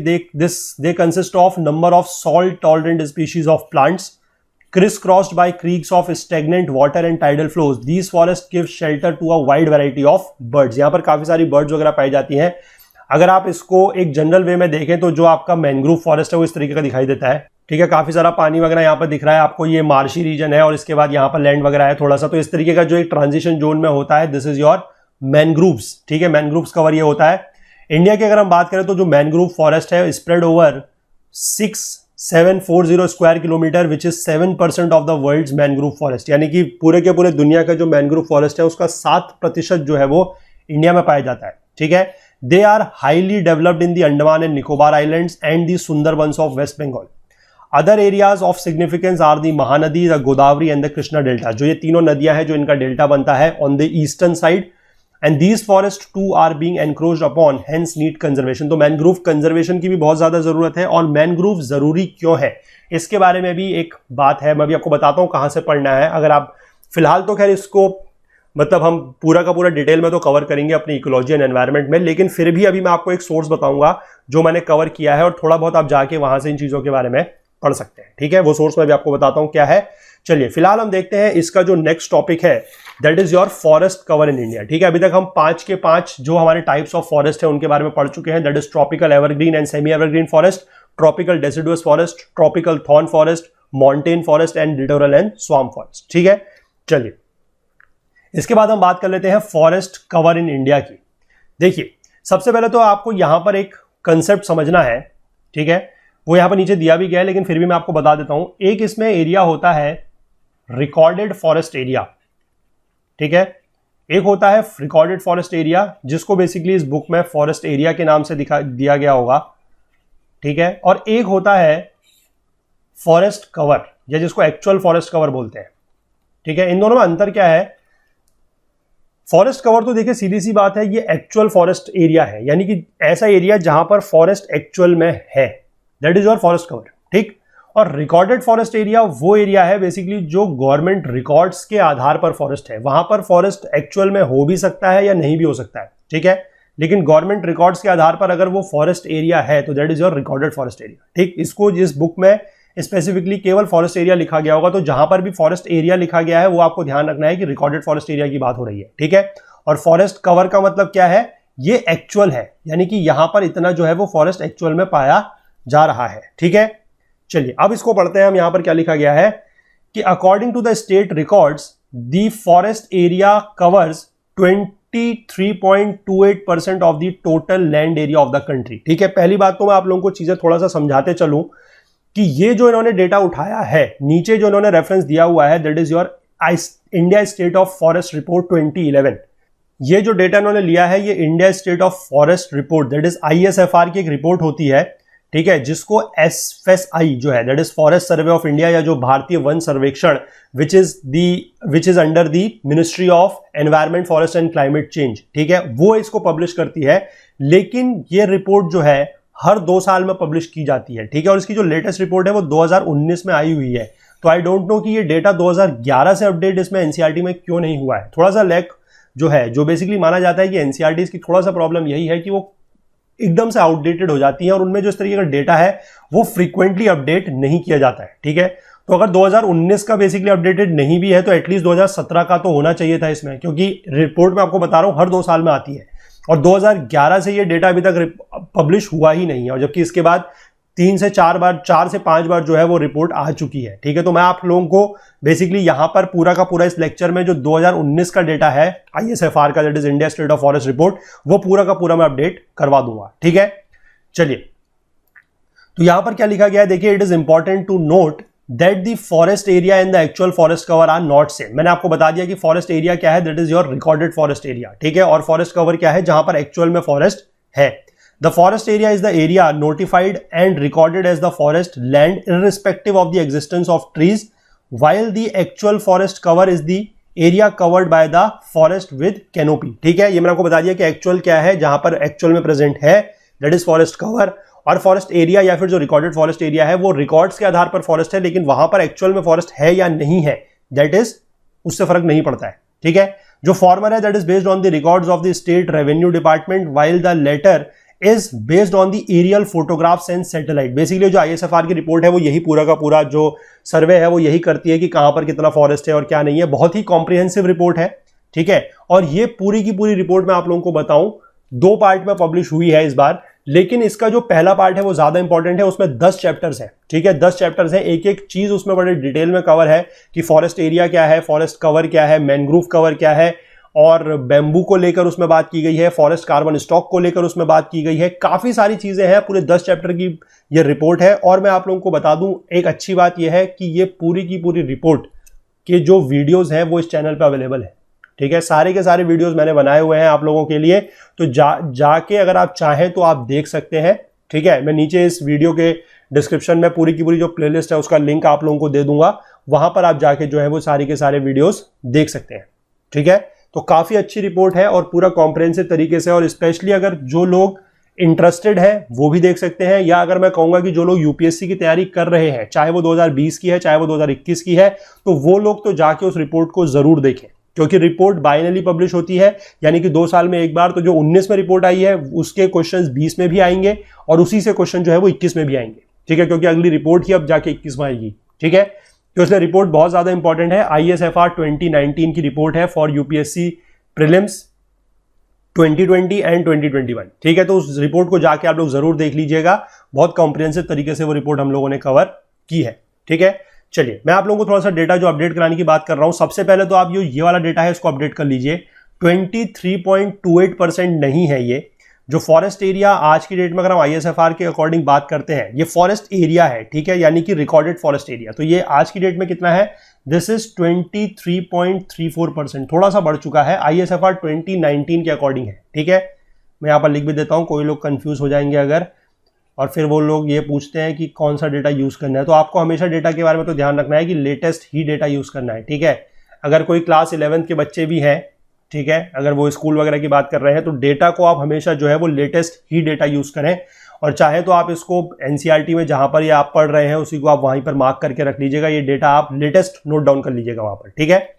they consist of number of salt tolerant species of plants crisscrossed by creeks of stagnant water and tidal flows. These forests give shelter to a wide variety of birds. यहाँ पर काफी सारी बर्ड्स वगैरह पाई जाती हैं। अगर आप इसको एक जनरल वे में देखें तो जो आपका मैनग्रोव फॉरेस्ट है वो इस तरीके का दिखाई देता है, ठीक है। काफी सारा पानी वगैरह यहाँ पर दिख रहा है आपको, ये मार्शी रीजन है और इसके बाद यहाँ पर लैंड वगैरह है थोड़ा सा, तो इस तरीके का जो एक ट्रांजिशन जोन में होता है, दिस इज योर मैनग्रोव्स, ठीक है। मैनग्रोव्स कवर ये होता है। इंडिया की अगर हम बात करें तो जो मैनग्रोव फॉरेस्ट है spread over 6740 square kilometre, which is 7% of the world's mangrove forest, यानी कि पूरे के पूरे दुनिया का जो मैनग्रोव फॉरेस्ट है उसका 7% जो है वो इंडिया में पाया जाता है, ठीक है। They are highly developed in the Andaman and Nicobar islands and the Sundarbans of West Bengal. Other areas of significance are the Mahanadi, the Godavari and the Krishna delta. जो ये तीनों नदियां हैं जो इनका डेल्टा बनता है on the eastern side, and these forest too are being encroached upon, hence need conservation. तो मैनग्रोव कंजर्वेशन की भी बहुत ज्यादा जरूरत है। और मैनग्रोव जरूरी क्यों है इसके बारे में भी एक बात है, मैं भी आपको बताता हूं कहां से पढ़ना है। अगर आप फिलहाल तो खैर इसको मतलब हम पूरा का पूरा डिटेल में तो कवर करेंगे अपनी इकोलॉजी एंड एनवायरनमेंट में, लेकिन फिर भी अभी मैं आपको एक सोर्स बताऊंगा जो मैंने कवर किया है और थोड़ा बहुत आप जाके वहां से इन चीजों के बारे में पढ़ सकते हैं, ठीक है। वो सोर्स मैं भी आपको बताता हूं क्या है। चलिए फिलहाल हम देखते हैं इसका जो नेक्स्ट टॉपिक है, that is your forest cover in India, ठीक है। अभी तक हम 5 के 5 जो हमारे टाइप्स ऑफ फॉरेस्ट है उनके बारे में पढ़ चुके हैं, that is tropical evergreen and semi evergreen forest, tropical deciduous forest, tropical thorn forest, mountain forest and littoral and swamp forest, ठीक है। चलिए इसके बाद हम बात कर लेते हैं फॉरेस्ट कवर इन इंडिया की। देखिए सबसे पहले तो आपको यहां पर एक कंसेप्ट समझना है, ठीक है, वो यहां पर नीचे दिया भी गया है लेकिन फिर भी मैं आपको बता देता हूं। एक इसमें एरिया होता है रिकॉर्डेड फॉरेस्ट एरिया, ठीक है। एक होता है रिकॉर्डेड फॉरेस्ट एरिया जिसको बेसिकली इस बुक में फॉरेस्ट एरिया के नाम से दिया गया होगा, ठीक है। और एक होता है फॉरेस्ट कवर या जिसको एक्चुअल फॉरेस्ट कवर बोलते हैं, ठीक है। इन दोनों में अंतर क्या है? फॉरेस्ट कवर तो देखिए सीधी सी बात है, ये एक्चुअल फॉरेस्ट एरिया है, यानी कि ऐसा एरिया जहां पर फॉरेस्ट एक्चुअल में है, that is your forest cover, ठीक। और रिकॉर्डेड फॉरेस्ट एरिया वो एरिया है बेसिकली जो गवर्नमेंट रिकॉर्ड्स के आधार पर फॉरेस्ट है, वहां पर फॉरेस्ट एक्चुअल में हो भी सकता है या नहीं भी हो सकता है, ठीक है। लेकिन गवर्नमेंट रिकॉर्ड्स के आधार पर अगर वो फॉरेस्ट एरिया है तो that is your recorded forest area. ठीक, इसको जिस बुक में स्पेसिफिकली केवल फॉरेस्ट एरिया लिखा गया होगा, तो जहां पर भी फॉरेस्ट एरिया लिखा गया है वो आपको ध्यान रखना है कि रिकॉर्डेड फॉरेस्ट एरिया की बात हो रही है। ठीक है, और फॉरेस्ट कवर का मतलब क्या है, ये एक्चुअल है, यानी कि यहां पर इतना जो है वो फॉरेस्ट एक्चुअल में पाया जा रहा है। ठीक है, चलिए अब इसको पढ़ते हैं हम। यहां पर क्या लिखा गया है कि according to the state records the forest area covers 23.28% of the total land area of the country. ठीक है, पहली बात तो मैं आप लोगों को चीजें थोड़ा सा समझाते चलूं कि ये जो इन्होंने डेटा उठाया है, नीचे जो इन्होंने रेफरेंस दिया हुआ है that is your India state of forest report 2011। ये जो डेटा इन्होंने लिया है ये India state of forest report that is ISFR की एक रिपोर्ट होती है। ठीक है, जिसको FSI जो है that is forest survey of India, या जो भारतीय वन सर्वेक्षण which is under the ministry of environment forest and climate change, ठीक है, वो इसको पब्लिश करती है। लेकिन ये रिपोर्ट जो है हर 2 साल में पब्लिश की जाती है। ठीक है, और इसकी जो लेटेस्ट रिपोर्ट है वो 2019 में आई हुई है। तो आई डोंट नो कि ये डेटा 2011 से अपडेट इसमें एनसीईआरटी में क्यों नहीं हुआ है। थोड़ा सा लैक जो है, जो बेसिकली माना जाता है कि एनसीईआरटी की थोड़ा सा प्रॉब्लम यही है कि वो एकदम से आउटडेटेड हो जाती है और उनमें जो इस तरीके का डेटा है वो फ्रीक्वेंटली अपडेट नहीं किया जाता है। ठीक है, तो अगर 2019 का बेसिकली अपडेटेड नहीं भी है तो एटलीस्ट 2017 का तो होना चाहिए था इसमें, क्योंकि रिपोर्ट में आपको बता रहा हूं हर 2 साल में आती है और 2011 से ये डेटा अभी तक पब्लिश हुआ ही नहीं है, और जबकि इसके बाद 4 से 5 बार जो है वो रिपोर्ट आ चुकी है। ठीक है, तो मैं आप लोगों को बेसिकली यहां पर पूरा का पूरा इस लेक्चर में जो 2019 का डेटा है ISFR का that is India state of forest report, वो पूरा का पूरा मैं अपडेट करवा दूंगा। ठीक है, चलिए तो यहां पर क्या लिखा गया है देखिए, it is important to note that the forest area and the actual forest cover are not same. मैंने आपको बता दिया कि फॉरेस्ट एरिया क्या है, that is your recorded forest area. ठीक है, और फॉरेस्ट कवर क्या है, जहां पर एक्चुअल में फॉरेस्ट है। The forest area is the area notified and recorded as the forest land irrespective of the existence of trees, while the actual forest cover is the area covered by the forest with canopy। ठीक है, ये मैंने आपको बता दिया कि actual क्या है, जहां पर एक्चुअल में प्रेजेंट है दैट इज फॉरेस्ट कवर, और फॉरेस्ट एरिया या फिर जो रिकॉर्डेड फॉरेस्ट एरिया है वो रिकॉर्ड्स के आधार पर फॉरेस्ट है, लेकिन वहां पर एक्चुअल में फॉरेस्ट है या नहीं है दैट इज उससे फर्क नहीं पड़ता है। ठीक है, जो फॉर्मर है that is based on the records of the state revenue department, while the latter is based on the aerial photographs and satellite. Basically जो ISFR की रिपोर्ट है वो यही पूरा का पूरा जो सर्वे है वो यही करती है कि कहां पर कितना फॉरेस्ट है और क्या नहीं है। बहुत ही कॉम्प्रिहेंसिव रिपोर्ट है। ठीक है, और ये पूरी की पूरी रिपोर्ट मैं आप लोगों को बताऊं 2 पार्ट में पब्लिश हुई है इस बार, लेकिन इसका जो पहला पार्ट है वो ज्यादा इंपॉर्टेंट है। उसमें 10 चैप्टर्स हैं। ठीक है, 10 चैप्टर्स हैं, एक एक चीज उसमें बड़े डिटेल में कवर है कि फॉरेस्ट एरिया क्या है, फॉरेस्ट कवर क्या है, मैनग्रोव कवर क्या है, और बेम्बू को लेकर उसमें बात की गई है, फॉरेस्ट कार्बन स्टॉक को लेकर उसमें बात की गई है। काफी सारी चीजें हैं, पूरे 10 चैप्टर की ये रिपोर्ट है। और मैं आप लोगों को बता दूं एक अच्छी बात यह है कि ये पूरी की पूरी रिपोर्ट के जो वीडियोस हैं वो इस चैनल पे अवेलेबल है। ठीक है, सारे के सारे वीडियोस मैंने बनाए हुए हैं आप लोगों के लिए, तो जाके अगर आप चाहें तो आप देख सकते हैं। ठीक है, मैं नीचे इस वीडियो के डिस्क्रिप्शन में पूरी की पूरी जो प्लेलिस्ट है उसका लिंक आप लोगों को दे दूंगा, वहां पर आप जाके जो है वो सारे के सारे वीडियोस देख सकते हैं। ठीक है, तो काफी अच्छी रिपोर्ट है और पूरा कॉम्प्रिहेंसिव तरीके से, और स्पेशली अगर जो लोग इंटरेस्टेड है वो भी देख सकते हैं, या अगर मैं कहूंगा कि जो लोग यूपीएससी की तैयारी कर रहे हैं, चाहे वो 2020 की है चाहे वो 2021 की है, तो वो लोग तो जाके उस रिपोर्ट को जरूर देखें, क्योंकि रिपोर्ट बाइनली पब्लिश होती है, यानी कि 2 साल में एक बार। तो जो 19 में रिपोर्ट आई है उसके क्वेश्चंस 20 में भी आएंगे और उसी से क्वेश्चन जो है वो 21 में भी आएंगे। ठीक है, क्योंकि अगली रिपोर्ट ही अब जाके 21 में आएगी। ठीक है, तो इसलिए रिपोर्ट बहुत ज्यादा इंपॉर्टेंट है। ISFR 2019 की रिपोर्ट है फॉर यूपीएससी प्रीलिम्स 2020 एंड 2021। ठीक है, तो उस रिपोर्ट को जाके आप लोग जरूर देख लीजिएगा, बहुत कॉम्प्रिहेंसिव तरीके से वो रिपोर्ट हम लोगों ने कवर की है। ठीक है, चलिए मैं आप लोगों को थोड़ा सा डेटा जो अपडेट कराने की बात कर रहा हूं। सबसे पहले तो आप ये वाला डेटा है इसको अपडेट कर लीजिए। 23.28% नहीं है ये जो फॉरेस्ट एरिया आज की डेट में, अगर हम ISFR के अकॉर्डिंग बात करते हैं, ये फॉरेस्ट एरिया है। ठीक है, यानी कि रिकॉर्डेड फॉरेस्ट एरिया। तो ये आज की डेट में कितना है, दिस इज 23.34%, थोड़ा सा बढ़ चुका है। ISFR 2019 के अकॉर्डिंग है। ठीक है, मैं यहां पर लिख भी देता हूं, कोई लोग कंफ्यूज हो जाएंगे अगर, और फिर वो लोग ये पूछते हैं कि कौन सा डेटा यूज करना है। तो आपको हमेशा डेटा के बारे में तो ध्यान रखना है कि लेटेस्ट ही डेटा यूज करना है। ठीक है, अगर कोई क्लास 11th के बच्चे भी हैं, ठीक है, अगर वो स्कूल वगैरह की बात कर रहे हैं, तो डेटा को आप हमेशा जो है वो लेटेस्ट ही डेटा यूज करें, और चाहे तो आप इसको एनसीईआरटी में जहां पर ये आप पढ़ रहे हैं उसी को आप वहीं पर मार्क करके रख लीजिएगा। ये डेटा आप लेटेस्ट नोट डाउन कर लीजिएगा वहां पर। ठीक है,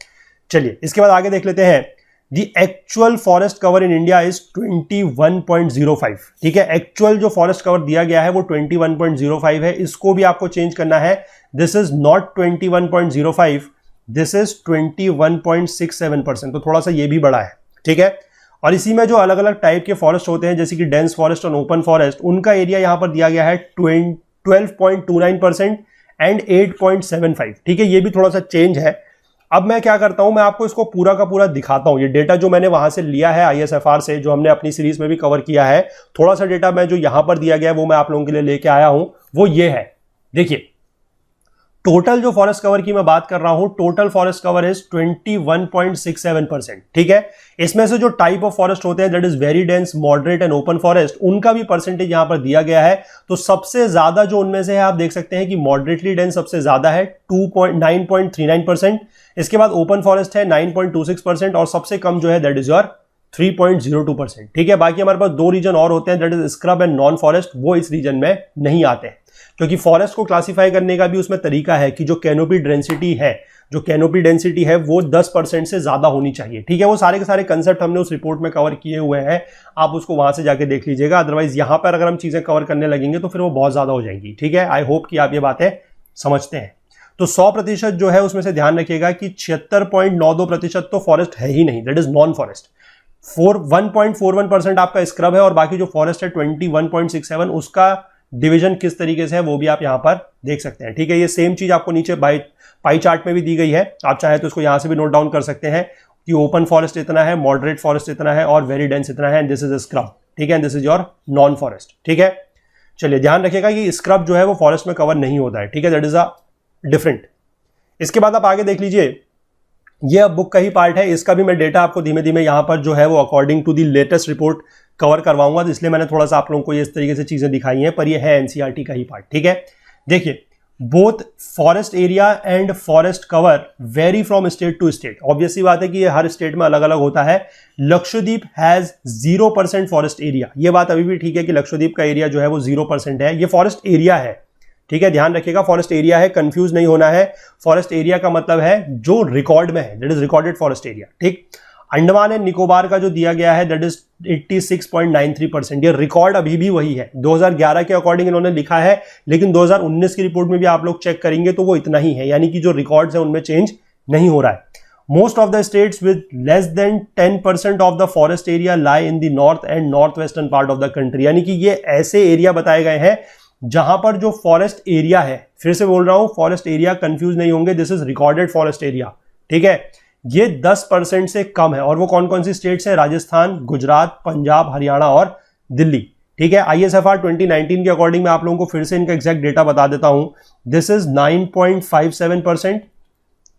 चलिए इसके बाद आगे देख लेते हैं। The actual forest cover in India is 21.05। ठीक है, एक्चुअल जो फॉरेस्ट कवर दिया गया है वो 21.05 है, इसको भी आपको चेंज करना है। This is not 21.05, this is 21.67%, तो थोड़ा सा ये भी बड़ा है। ठीक है, और इसी में जो अलग अलग टाइप के फॉरेस्ट होते हैं जैसे कि डेंस फॉरेस्ट और ओपन फॉरेस्ट, उनका एरिया यहां पर दिया गया है 12.29% एंड 8.75। ठीक है, ये भी थोड़ा सा चेंज है। अब मैं क्या करता हूं, मैं आपको इसको पूरा का पूरा दिखाता हूं। ये डेटा जो मैंने वहां से लिया है ISFR से, जो हमने अपनी सीरीज में भी कवर किया है, थोड़ा सा डेटा मैं जो यहां पर दिया गया है वो मैं आप लोगों के लिए लेके आया हूं, वो ये है। देखिए, टोटल जो फॉरेस्ट कवर की मैं बात कर रहा हूं, टोटल फॉरेस्ट कवर इज 21.67%। ठीक है, इसमें से जो टाइप ऑफ फॉरेस्ट होते हैं that is very dense, moderate and open forest, उनका भी परसेंटेज यहां पर दिया गया है। तो सबसे ज्यादा जो उनमें से है, आप देख सकते हैं कि मॉडरेटली डेंस सबसे ज्यादा है 9.39%, इसके बाद ओपन फॉरेस्ट है 9.26% और सबसे कम जो है दैट इज योर 3.02%। ठीक है, बाकी हमारे पास दो रीजन और होते हैं that is scrub and non forest, वो इस रीजन में नहीं आते हैं, क्योंकि फॉरेस्ट को क्लासिफाई करने का भी उसमें तरीका है कि जो कैनोपी डेंसिटी है वो 10% से ज्यादा होनी चाहिए। ठीक है, वो सारे के सारे कंसेप्ट हमने उस रिपोर्ट में कवर किए हुए हैं, आप उसको वहां से जाके देख लीजिएगा। अदरवाइज यहां पर अगर हम चीजें कवर करने लगेंगे तो फिर वो बहुत ज्यादा हो जाएंगी। ठीक है, आई होप कि आप ये बातें समझते हैं। तो 100% जो है उसमें से ध्यान रखिएगा कि 76.92% तो फॉरेस्ट है ही नहीं, दैट इज नॉन फॉरेस्ट। 1.41% आपका स्क्रब है और बाकी जो फॉरेस्ट है 21.67, उसका डिवीजन किस तरीके से है वो भी आप यहां पर देख सकते हैं। ठीक है, ये सेम चीज आपको नीचे पाई चार्ट में भी दी गई है, आप चाहे तो इसको यहां से भी नोट डाउन कर सकते हैं कि ओपन फॉरेस्ट इतना है, मॉडरेट फॉरेस्ट इतना है और वेरी डेंस इतना है, and this is a scrub. ठीक है, this is your non forest. ठीक है, चलिए ध्यान रखिएगा कि स्क्रब जो है वो फॉरेस्ट में कवर नहीं होता है। ठीक है, दैट इज अ डिफरेंट। इसके बाद आप आगे देख लीजिए, ये अब बुक का ही पार्ट है, इसका भी मैं डेटा आपको धीमे धीमे यहां पर जो है वो according to the latest report cover करवाऊंगा, तो इसलिए मैंने थोड़ा सा आप लोगों को इस तरीके से चीजें दिखाई हैं, पर ये है एनसीईआरटी का ही पार्ट। ठीक है, देखिए, both forest area and forest cover vary from state to state. Obviously बात है कि ये हर स्टेट में अलग अलग होता है। लक्षद्वीप हैज 0% फॉरेस्ट एरिया, ये बात अभी भी ठीक है कि लक्षद्वीप का एरिया जो है वो 0% है, ये फॉरेस्ट एरिया है। ठीक है, ध्यान रखिएगा, फॉरेस्ट एरिया है, कंफ्यूज नहीं होना है। फॉरेस्ट एरिया का मतलब है जो रिकॉर्ड में है, that is recorded forest area. ठीक, अंडमान एंड निकोबार का जो दिया गया है दैट इज 86.93%, ये रिकॉर्ड अभी भी वही है। 2011 के अकॉर्डिंग इन्होंने लिखा है, लेकिन 2019 की रिपोर्ट में भी आप लोग चेक करेंगे तो वो इतना ही है, यानी कि जो रिकॉर्ड्स है उनमें चेंज नहीं हो रहा है। Most of the states with less than 10% of the forest area lie in the north and north western part of the country, यानी कि ये ऐसे एरिया बताए गए हैं जहां पर जो फॉरेस्ट एरिया है, फिर से बोल रहा हूं, फॉरेस्ट एरिया, कंफ्यूज नहीं होंगे, this is recorded forest area. ठीक है, ये 10% से कम है, और वो कौन कौन सी स्टेट्स है? राजस्थान, गुजरात, पंजाब, हरियाणा और दिल्ली। ठीक है, ISFR 2019 के अकॉर्डिंग मैं आप लोगों को फिर से इनका एग्जैक्ट डेटा बता देता हूं, दिस इज 9.57%।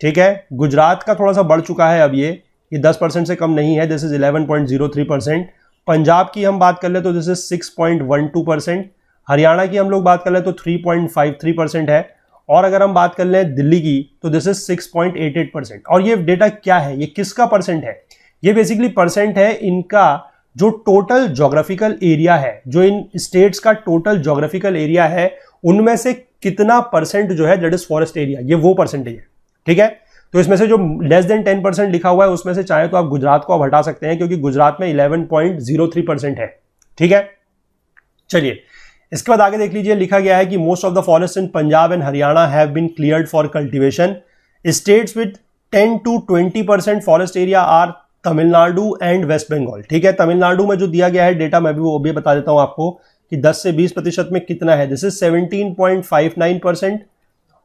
ठीक है, गुजरात का थोड़ा सा बढ़ चुका है, अब ये 10% से कम नहीं है, दिस इज 11.03%। पंजाब की हम बात कर ले तो दिस इज 6.12%। हरियाणा की हम लोग बात कर ले तो 3.53% है, और अगर हम बात कर लें दिल्ली की तो दिस इज 6.88%। और ये डेटा क्या है, ये किसका परसेंट है? ये बेसिकली परसेंट है इनका जो टोटल ज्योग्राफिकल एरिया है, जो इन स्टेट्स का टोटल ज्योग्राफिकल एरिया है, उनमें से कितना परसेंट जो है दैट इज फॉरेस्ट एरिया, ये वो परसेंटेज है। ठीक है, तो इसमें से जो लेस देन 10% लिखा हुआ है उसमें से चाहे तो आप गुजरात को आप हटा सकते हैं, क्योंकि गुजरात में 11.03% है। ठीक है, चलिए इसके बाद आगे देख लीजिए, लिखा गया है कि most of the forest in Punjab and Haryana have been cleared for cultivation. States with 10 to 20% forest area are Tamil Nadu and West Bengal. ठीक है, तमिलनाडु में जो दिया गया है डेटा, मैं भी वो भी बता देता हूं आपको कि 10 से 20% में कितना है, दिस इज 17.59%,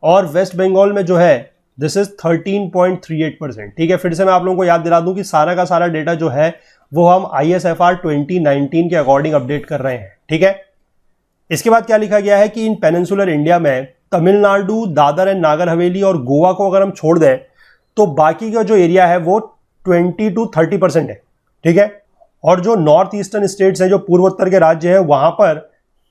और वेस्ट बंगाल में जो है दिस इज 13.38%। ठीक है, फिर से मैं आप लोगों को याद दिला दूं कि सारा का सारा डेटा जो है वो हम ISFR 2019 के अकॉर्डिंग अपडेट कर रहे हैं। ठीक है, इसके बाद क्या लिखा गया है कि इन पेनिनसुलर इंडिया में तमिलनाडु, दादर एंड नागर हवेली और गोवा को अगर हम छोड़ दें तो बाकी का जो एरिया है वो 20 to 30% है। ठीक है, और जो नॉर्थ ईस्टर्न स्टेट्स हैं, जो पूर्वोत्तर के राज्य हैं, वहां पर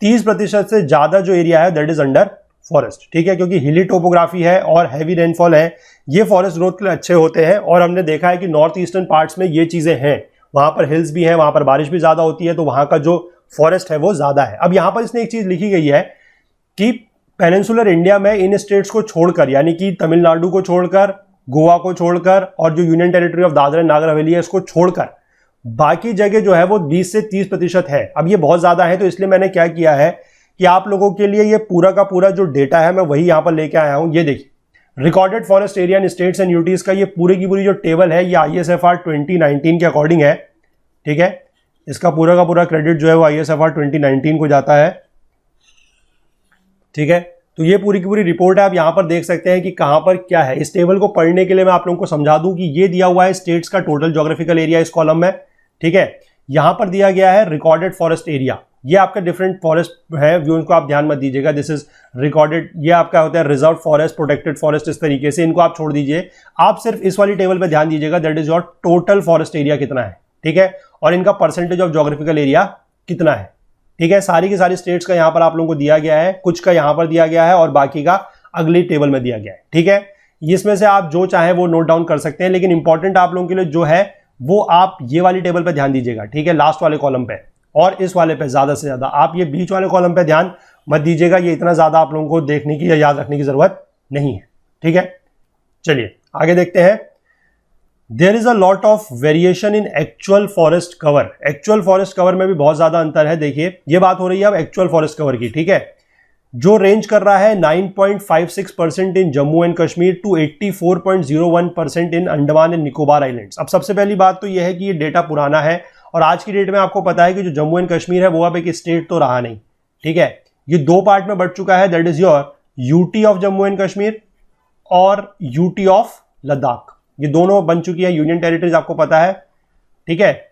30% से ज्यादा जो एरिया है दैट इज अंडर फॉरेस्ट। ठीक है, क्योंकि हिली टोपोग्राफी है और हैवी रेनफॉल है, ये फॉरेस्ट ग्रोथ के लिए अच्छे होते हैं, और हमने देखा है कि नॉर्थ ईस्टर्न पार्ट्स में ये चीजें हैं, वहां पर हिल्स भी हैं, वहां पर बारिश भी ज्यादा होती है, तो वहां का जो फॉरेस्ट है वो ज्यादा है। अब यहां पर इसने एक चीज लिखी गई है कि पेनिनसुलर इंडिया में इन स्टेट्स को छोड़कर, यानी कि तमिलनाडु को छोड़कर, गोवा को छोड़कर और जो union territory of Dadra and Nagar Haveli है इसको छोड़कर बाकी जगह जो है वो 20 से 30% है। अब ये बहुत ज्यादा है, तो इसलिए मैंने क्या किया है कि आप लोगों के लिए ये पूरा का पूरा जो डेटा है मैं वही यहां पर लेके आया हूं। ये देखिए, recorded forest area in states and UTs का ये पूरी की पूरी जो टेबल है ये ISFR 2019 के अकॉर्डिंग है। ठीक है, इसका पूरा का पूरा क्रेडिट जो है वो ISFR 2019 को जाता है। ठीक है, तो ये पूरी की पूरी रिपोर्ट है, आप यहां पर देख सकते हैं कि कहां पर क्या है। इस टेबल को पढ़ने के लिए मैं आप लोगों को समझा दूं कि ये दिया हुआ है स्टेट्स का टोटल ज्योग्राफिकल एरिया इस कॉलम में। ठीक है, यहां पर दिया गया है रिकॉर्डेड फॉरेस्ट एरिया, ये आपका डिफरेंट फॉरेस्ट है, जो इनको आप ध्यान मत दीजिएगा। दिस इज रिकॉर्डेड, ये आपका होता है रिजर्व फॉरेस्ट, प्रोटेक्टेड फॉरेस्ट, इस तरीके से इनको आप छोड़ दीजिए। आप सिर्फ इस वाली टेबल पे ध्यान दीजिएगा, that is your total forest area कितना है। ठीक है, और इनका परसेंटेज ऑफ ज्योग्राफिकल एरिया कितना है। ठीक है, सारी की सारी स्टेट्स का यहां पर आप लोगों को दिया गया है, कुछ का यहां पर दिया गया है और बाकी का अगली टेबल में दिया गया है। ठीक है, इसमें से आप जो चाहे वो नोट डाउन कर सकते हैं, लेकिन इंपॉर्टेंट आप लोगों के लिए जो है वो आप ये वाली टेबल पे ध्यान दीजिएगा। ठीक है, लास्ट वाले कॉलम पे और इस वाले पे ज्यादा से ज्यादा, आप ये बीच वाले कॉलम पे ध्यान मत दीजिएगा, ये इतना ज्यादा आप लोगों को देखने की या याद रखने की जरूरत नहीं है। ठीक है, चलिए आगे देखते हैं। There is a lot of variation in actual forest cover. Actual forest cover में भी बहुत ज्यादा अंतर है। देखिए, ये बात हो रही है अब एक्चुअल फॉरेस्ट कवर की। ठीक है, जो रेंज कर रहा है 9.56% in Jammu and Kashmir to 84.01% in Andaman and Nicobar islands. अब सबसे पहली बात तो यह है कि ये डेटा पुराना है और आज की डेट में आपको पता है कि जो जम्मू एंड कश्मीर है वो अब एक स्टेट तो रहा नहीं। ठीक है, ये दो पार्ट में बढ़ चुका है, that is your UT of Jammu and Kashmir और यूटी ऑफ लद्दाख। ये दोनों बन चुकी है यूनियन टेरिटरीज, आपको पता है। ठीक है,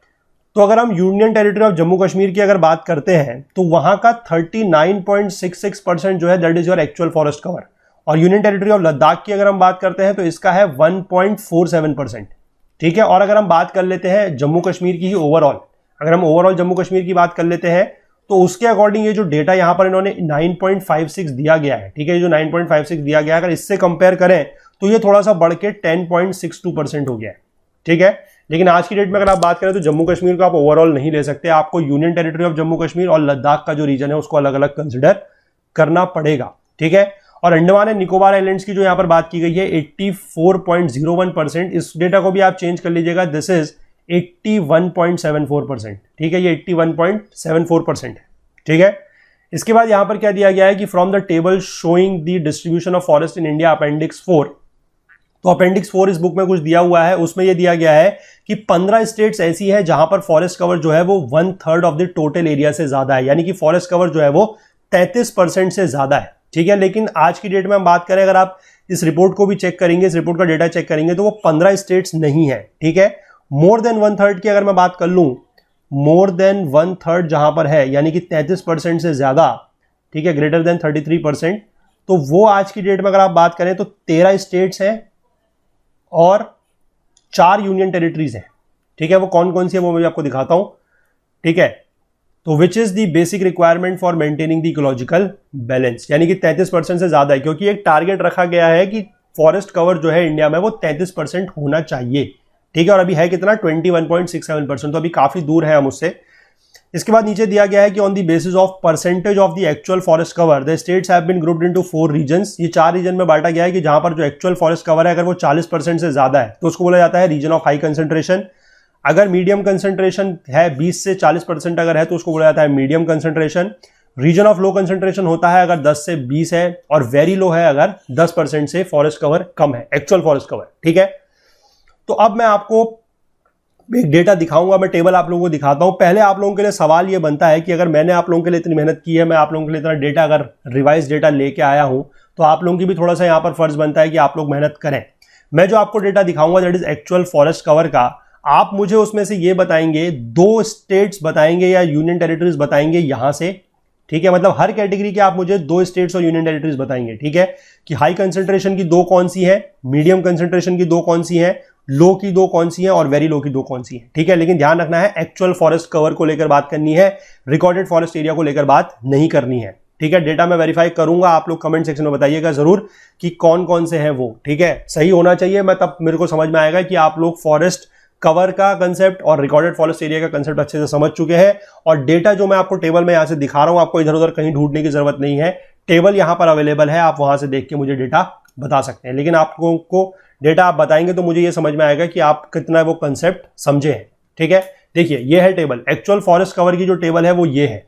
तो अगर हम union territory of Jammu Kashmir की अगर बात करते हैं तो वहां का 39.66% जो है that is your actual forest cover, और यूनियन टेरिटरी ऑफ लद्दाख की अगर हम बात करते हैं तो इसका है 1.47%। ठीक है, और अगर हम बात कर लेते हैं जम्मू कश्मीर की ही ओवरऑल, अगर हम ओवरऑल जम्मू कश्मीर की बात कर लेते हैं तो उसके अकॉर्डिंग ये जो डेटा यहां पर इन्होंने 9.56 दिया गया है। ठीक है, जो 9.56 दिया गया है अगर इससे कंपेयर करें तो ये थोड़ा सा बढ़ के 10.62% हो गया है। ठीक है, लेकिन आज की डेट में अगर आप बात करें तो जम्मू कश्मीर को आप ओवरऑल नहीं ले सकते, आपको union territory of Jammu Kashmir और लद्दाख का जो रीजन है उसको अलग अलग कंसिडर करना पड़ेगा। ठीक है, और अंडमान एंड निकोबार आइलैंड्स की जो यहां पर बात की गई है 84.01%, इस डेटा को भी आप चेंज कर लीजिएगा, दिस इज 81.74%। ठीक है, ये 81.74% है। ठीक है, इसके बाद यहां पर क्या दिया गया है कि from the table showing the distribution of forest in India appendix 4, तो अपेंडिक्स 4 इस बुक में कुछ दिया हुआ है, उसमें यह दिया गया है कि 15 स्टेट्स ऐसी है जहां पर फॉरेस्ट कवर जो है वो 1/3 ऑफ द टोटल एरिया से ज्यादा है, यानी कि फॉरेस्ट कवर जो है वो 33% से ज्यादा है। ठीक है, लेकिन आज की डेट में हम बात करें, अगर आप इस रिपोर्ट को भी चेक करेंगे, इस रिपोर्ट का डेटा चेक करेंगे तो वो 15 स्टेट्स नहीं है। ठीक है, मोर देन 1/3 की अगर मैं बात कर लूं, मोर देन 1/3 जहां पर है यानी कि 33% से ज्यादा, ठीक है, ग्रेटर देन 33%, तो वो आज की डेट में अगर आप बात करें तो 13 स्टेट्स हैं और 4 यूनियन टेरिटरीज हैं। ठीक है, वो कौन कौन सी है वो मैं आपको दिखाता हूं। ठीक है, तो which is the basic requirement for maintaining the ecological balance, यानी कि 33% से ज्यादा है, क्योंकि एक टारगेट रखा गया है कि फॉरेस्ट कवर जो है इंडिया में वो 33% होना चाहिए। ठीक है, और अभी है कितना 21.67%, तो अभी काफी दूर है हम उससे। इसके बाद नीचे दिया गया है कि on the basis of percentage of the actual forest cover the states have been grouped into 4 regions. ये 4 रीजन में बांटा गया है कि जहां पर जो एक्चुअल फॉरेस्ट कवर है अगर वो 40% से ज्यादा है तो उसको बोला जाता है रीजन ऑफ हाई कंसेंट्रेशन। अगर मीडियम कंसेंट्रेशन है 20 से 40% अगर है तो उसको बोला जाता है medium concentration. Region of low concentration होता है अगर 10 से 20 है, और वेरी लो है अगर 10% से फॉरेस्ट कवर कम है, एक्चुअल फॉरेस्ट कवर। ठीक है, तो अब मैं आपको एक डेटा दिखाऊंगा, मैं टेबल आप लोगों को दिखाता हूं। पहले आप लोगों के लिए सवाल ये बनता है कि अगर मैंने आप लोगों के लिए इतनी मेहनत की है, मैं आप लोगों के लिए इतना डेटा अगर रिवाइज डेटा लेके आया हूं, तो आप लोगों की भी थोड़ा सा यहां पर फर्ज बनता है कि आप लोग मेहनत करें। मैं जो आपको डेटा दिखाऊंगा that is actual forest cover का, आप मुझे उसमें से ये बताएंगे, 2 स्टेट्स बताएंगे या यूनियन टेरिटरीज बताएंगे यहां से। ठीक है, मतलब हर कैटेगरी के आप मुझे 2 स्टेट्स और यूनियन टेरिटरीज बताएंगे। ठीक है, कि हाई कंसेंट्रेशन की 2 कौन सी है, मीडियम कंसेंट्रेशन की 2 कौन सी है, लो की 2 कौन सी है और वेरी लो की 2 कौन सी है। ठीक है, लेकिन ध्यान रखना है एक्चुअल फॉरेस्ट कवर को लेकर बात करनी है, रिकॉर्डेड फॉरेस्ट एरिया को लेकर बात नहीं करनी है। ठीक है, डेटा मैं वेरीफाई करूंगा, आप लोग कमेंट सेक्शन में बताइएगा जरूर कि कौन कौन से हैं वो। ठीक है, सही होना चाहिए, मैं तब मेरे को समझ में आएगा कि आप लोग फॉरेस्ट कवर का कंसेप्ट और रिकॉर्डेड फॉरेस्ट एरिया का कंसेप्ट अच्छे से समझ चुके हैं। और डेटा जो मैं आपको टेबल में यहां से दिखा रहा हूं, आपको इधर उधर कहीं ढूंढने की जरूरत नहीं है, टेबल यहां पर अवेलेबल है, आप वहां से देख के मुझे डेटा बता सकते हैं। लेकिन आप लोगों को डेटा आप बताएंगे तो मुझे ये समझ में आएगा कि आप कितना वो कंसेप्ट समझे हैं। ठीक है, देखिए ये है टेबल, एक्चुअल फॉरेस्ट कवर की जो टेबल है वो ये है।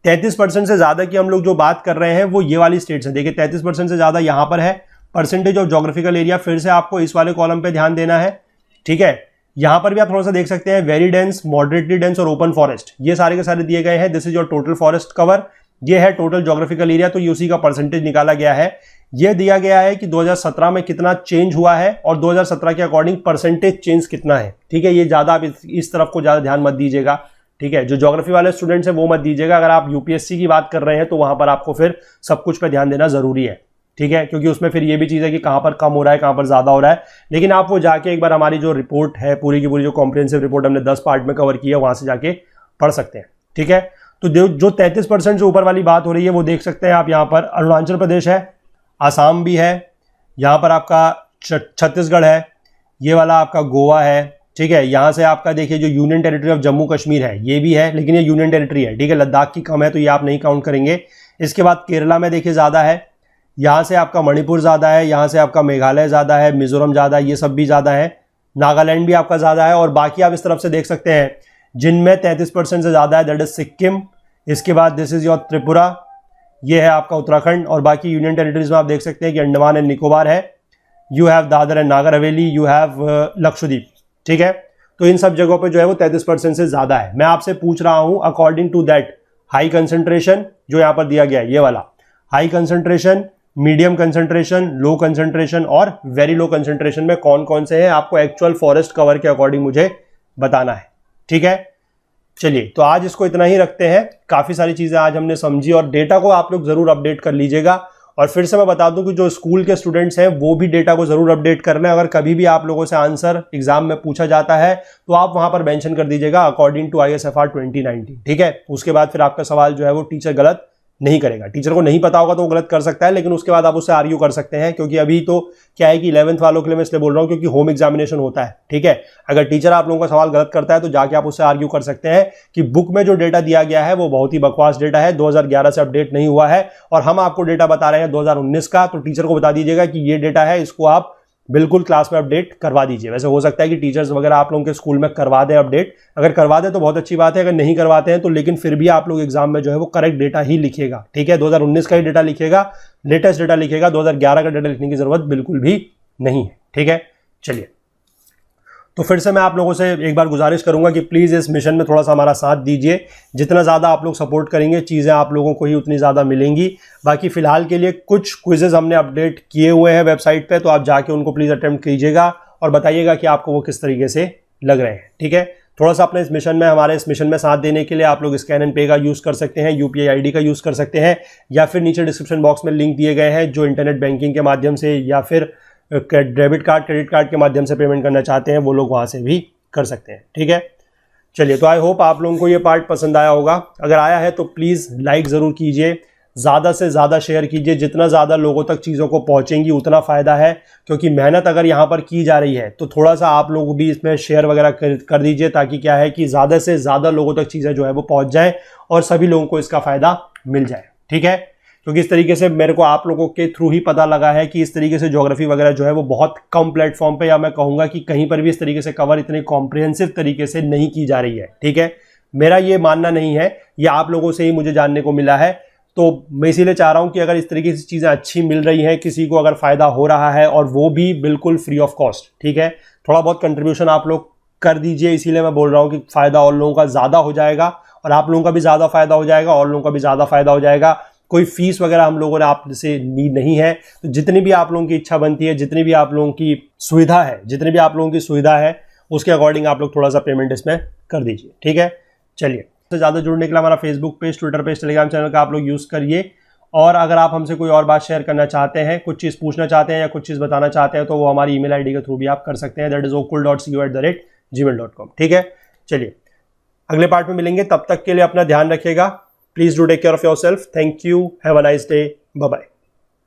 33% से ज्यादा की हम लोग जो बात कर रहे हैं वो ये वाली स्टेट्स है। देखिए 33% से ज्यादा यहां पर है। परसेंटेज ऑफ ज्योग्राफिकल एरिया, फिर से आपको इस वाले कॉलम पे ध्यान देना है। ठीक है, यहां पर भी आप थोड़ा सा देख सकते हैं, वेरी डेंस, मॉडरेटली डेंस और ओपन फॉरेस्ट, ये सारे के सारे दिए गए हैं। This is your total forest cover, ये है टोटल ज्योग्राफिकल एरिया, तो ये उसी का परसेंटेज निकाला गया है। ये दिया गया है कि 2017 में कितना चेंज हुआ है और 2017 के अकॉर्डिंग परसेंटेज चेंज कितना है। ठीक है, ये ज्यादा आप इस तरफ को ज्यादा ध्यान मत दीजिएगा। ठीक है, जो ज्योग्राफी वाले स्टूडेंट्स हैं वो मत दीजिएगा। अगर आप यूपीएससी की बात कर रहे हैं तो वहां पर आपको फिर सब कुछ पे ध्यान देना जरूरी है। ठीक है, क्योंकि उसमें फिर ये भी चीज है कि कहां पर कम हो रहा है, कहां पर ज्यादा हो रहा है। लेकिन आप वो जाके एक बार हमारी जो रिपोर्ट है पूरी की पूरी, जो कॉम्प्रिहेंसिव रिपोर्ट हमने 10 पार्ट में कवर की है, वहां से जाके पढ़ सकते हैं। ठीक है, तो जो 33% से ऊपर वाली बात हो रही है वो देख सकते हैं आप। यहाँ पर अरुणाचल प्रदेश है, आसाम भी है, यहाँ पर आपका छत्तीसगढ़ है, ये वाला आपका गोवा है। ठीक है, यहाँ से आपका देखिए जो union territory of Jammu Kashmir है ये भी है, लेकिन ये यूनियन टेरिटरी है। ठीक है, लद्दाख की कम है तो ये आप नहीं काउंट करेंगे। इसके बाद केरला में देखिए ज्यादा है, यहाँ से आपका मणिपुर ज्यादा है, यहाँ से आपका मेघालय ज्यादा है, मिजोरम ज्यादा है, ये सब भी ज्यादा है। नागालैंड भी आपका ज्यादा है। और बाकी आप इस तरफ से देख सकते हैं जिनमें 33% से ज्यादा है, दैट इज सिक्किम। इसके बाद दिस इज योर त्रिपुरा, ये है आपका उत्तराखंड। और बाकी यूनियन टेरिटरीज में आप देख सकते हैं कि अंडमान एंड निकोबार है, you have Dadar and Nagar Haveli, you have Lakshadweep. ठीक है, तो इन सब जगहों पे जो है वो 33% से ज्यादा है। मैं आपसे पूछ रहा हूं according to that high concentration जो यहां पर दिया गया है, ये वाला high concentration, medium concentration, low concentration और वेरी लो कंसंट्रेशन में कौन कौन से हैं, आपको एक्चुअल फॉरेस्ट कवर के अकॉर्डिंग मुझे बताना है। ठीक है, चलिए तो आज इसको इतना ही रखते हैं। काफी सारी चीजें आज हमने समझी और डेटा को आप लोग जरूर अपडेट कर लीजिएगा। और फिर से मैं बता दूं कि जो स्कूल के स्टूडेंट्स हैं वो भी डेटा को जरूर अपडेट कर लें। अगर कभी भी आप लोगों से आंसर एग्जाम में पूछा जाता है तो आप वहां पर मेंशन कर दीजिएगा अकॉर्डिंग टू ISFR 2019। ठीक है, उसके बाद फिर आपका सवाल जो है वो टीचर गलत नहीं करेगा। टीचर को नहीं पता होगा तो वो गलत कर सकता है, लेकिन उसके बाद आप उससे आर्ग्यू कर सकते हैं। क्योंकि अभी तो क्या है कि 11th वालों के लिए मैं इसलिए बोल रहा हूं क्योंकि होम एग्जामिनेशन होता है। ठीक है, अगर टीचर आप लोगों का सवाल गलत करता है तो जाके आप उससे आर्ग्यू कर सकते हैं कि बुक में जो डेटा दिया गया है वो बहुत ही बकवास डेटा है, 2011 से अपडेट नहीं हुआ है और हम आपको डेटा बता रहे हैं 2019 का। तो टीचर को बता दीजिएगा कि ये डेटा है, इसको आप बिल्कुल क्लास में अपडेट करवा दीजिए। वैसे हो सकता है कि टीचर्स वगैरह आप लोगों के स्कूल में करवा दें अपडेट, अगर करवा दें तो बहुत अच्छी बात है। अगर नहीं करवाते हैं तो लेकिन फिर भी आप लोग एग्जाम में जो है वो करेक्ट डेटा ही लिखिएगा। ठीक है, 2019 का ही डेटा लिखिएगा, लेटेस्ट डेटा लिखिएगा, 2011 का डेटा लिखने की जरूरत बिल्कुल भी नहीं है। ठीक है, चलिए तो फिर से मैं आप लोगों से एक बार गुजारिश करूंगा कि प्लीज इस मिशन में थोड़ा सा हमारा साथ दीजिए। जितना ज्यादा आप लोग सपोर्ट करेंगे चीजें आप लोगों को ही उतनी ज्यादा मिलेंगी। बाकी फिलहाल के लिए कुछ क्विजेज हमने अपडेट किए हुए हैं वेबसाइट पे, तो आप जाके उनको प्लीज अटेम्प्ट कीजिएगा और बताइएगा कि आपको वो किस तरीके से लग रहे हैं। ठीक है, थोड़ा सा अपने इस मिशन में, हमारे इस मिशन में साथ देने के लिए आप लोग स्कैन एंड पे का यूज कर सकते हैं, UPI ID का यूज कर सकते हैं, या फिर नीचे डिस्क्रिप्शन बॉक्स में लिंक दिए गए हैं जो इंटरनेट बैंकिंग के माध्यम से या फिर डेबिट कार्ड, क्रेडिट कार्ड के माध्यम से पेमेंट करना चाहते हैं वो लोग वहां से भी कर सकते हैं। ठीक है, चलिए तो आई होप आप लोगों को ये पार्ट पसंद आया होगा। अगर आया है तो प्लीज लाइक जरूर कीजिए, ज्यादा से ज्यादा शेयर कीजिए। जितना ज्यादा लोगों तक चीजों को पहुंचेंगी उतना फायदा है, क्योंकि मेहनत अगर यहाँ पर की जा रही है तो थोड़ा सा आप लोग भी इसमें शेयर वगैरह कर दीजिए, ताकि क्या है कि ज्यादा से ज्यादा लोगों तक चीजें जो है वो पहुंच जाए और सभी लोगों को इसका फायदा मिल जाए। ठीक है, क्योंकि इस तरीके से मेरे को आप लोगों के थ्रू ही पता लगा है कि इस तरीके से ज्योग्राफी वगैरह जो है वो बहुत कम प्लेटफॉर्म पे, या मैं कहूंगा कि कहीं पर भी इस तरीके से कवर इतने कॉम्प्रिहेंसिव तरीके से नहीं की जा रही है। ठीक है, मेरा ये मानना नहीं है, ये आप लोगों से ही मुझे जानने को मिला है। तो मैं इसीलिए चाह रहा हूं कि अगर इस तरीके से चीजें अच्छी मिल रही हैं, किसी को अगर फायदा हो रहा है और वो भी बिल्कुल फ्री ऑफ कॉस्ट, ठीक है, थोड़ा बहुत कंट्रीब्यूशन आप लोग कर दीजिए। इसीलिए मैं बोल रहा हूं कि फायदा और लोगों का ज्यादा हो जाएगा और आप लोगों का भी ज्यादा फायदा हो जाएगा और लोगों का भी ज्यादा फायदा हो जाएगा। कोई फीस वगैरह हम लोगों ने आपसे नीड नहीं है। तो जितनी भी आप लोगों की इच्छा बनती है, जितनी भी आप लोगों की सुविधा है, उसके अकॉर्डिंग आप लोग थोड़ा सा पेमेंट इसमें कर दीजिए। ठीक है, चलिए तो ज़्यादा जुड़ने के लिए हमारा Facebook page, Twitter page, Telegram channel का आप लोग यूज़ करिए। और अगर आप हमसे कोई और बात शेयर करना चाहते हैं, कुछ चीज़ पूछना चाहते हैं या कुछ चीज़ बताना चाहते हैं, तो वो हमारी email ID के थ्रू भी आप कर सकते हैं, दैट इज okul.co@gmail.com। ठीक है, चलिए अगले पार्ट में मिलेंगे, तब तक के लिए अपना ध्यान रखिएगा। Please do take care of yourself. Thank you, have a nice day, bye bye.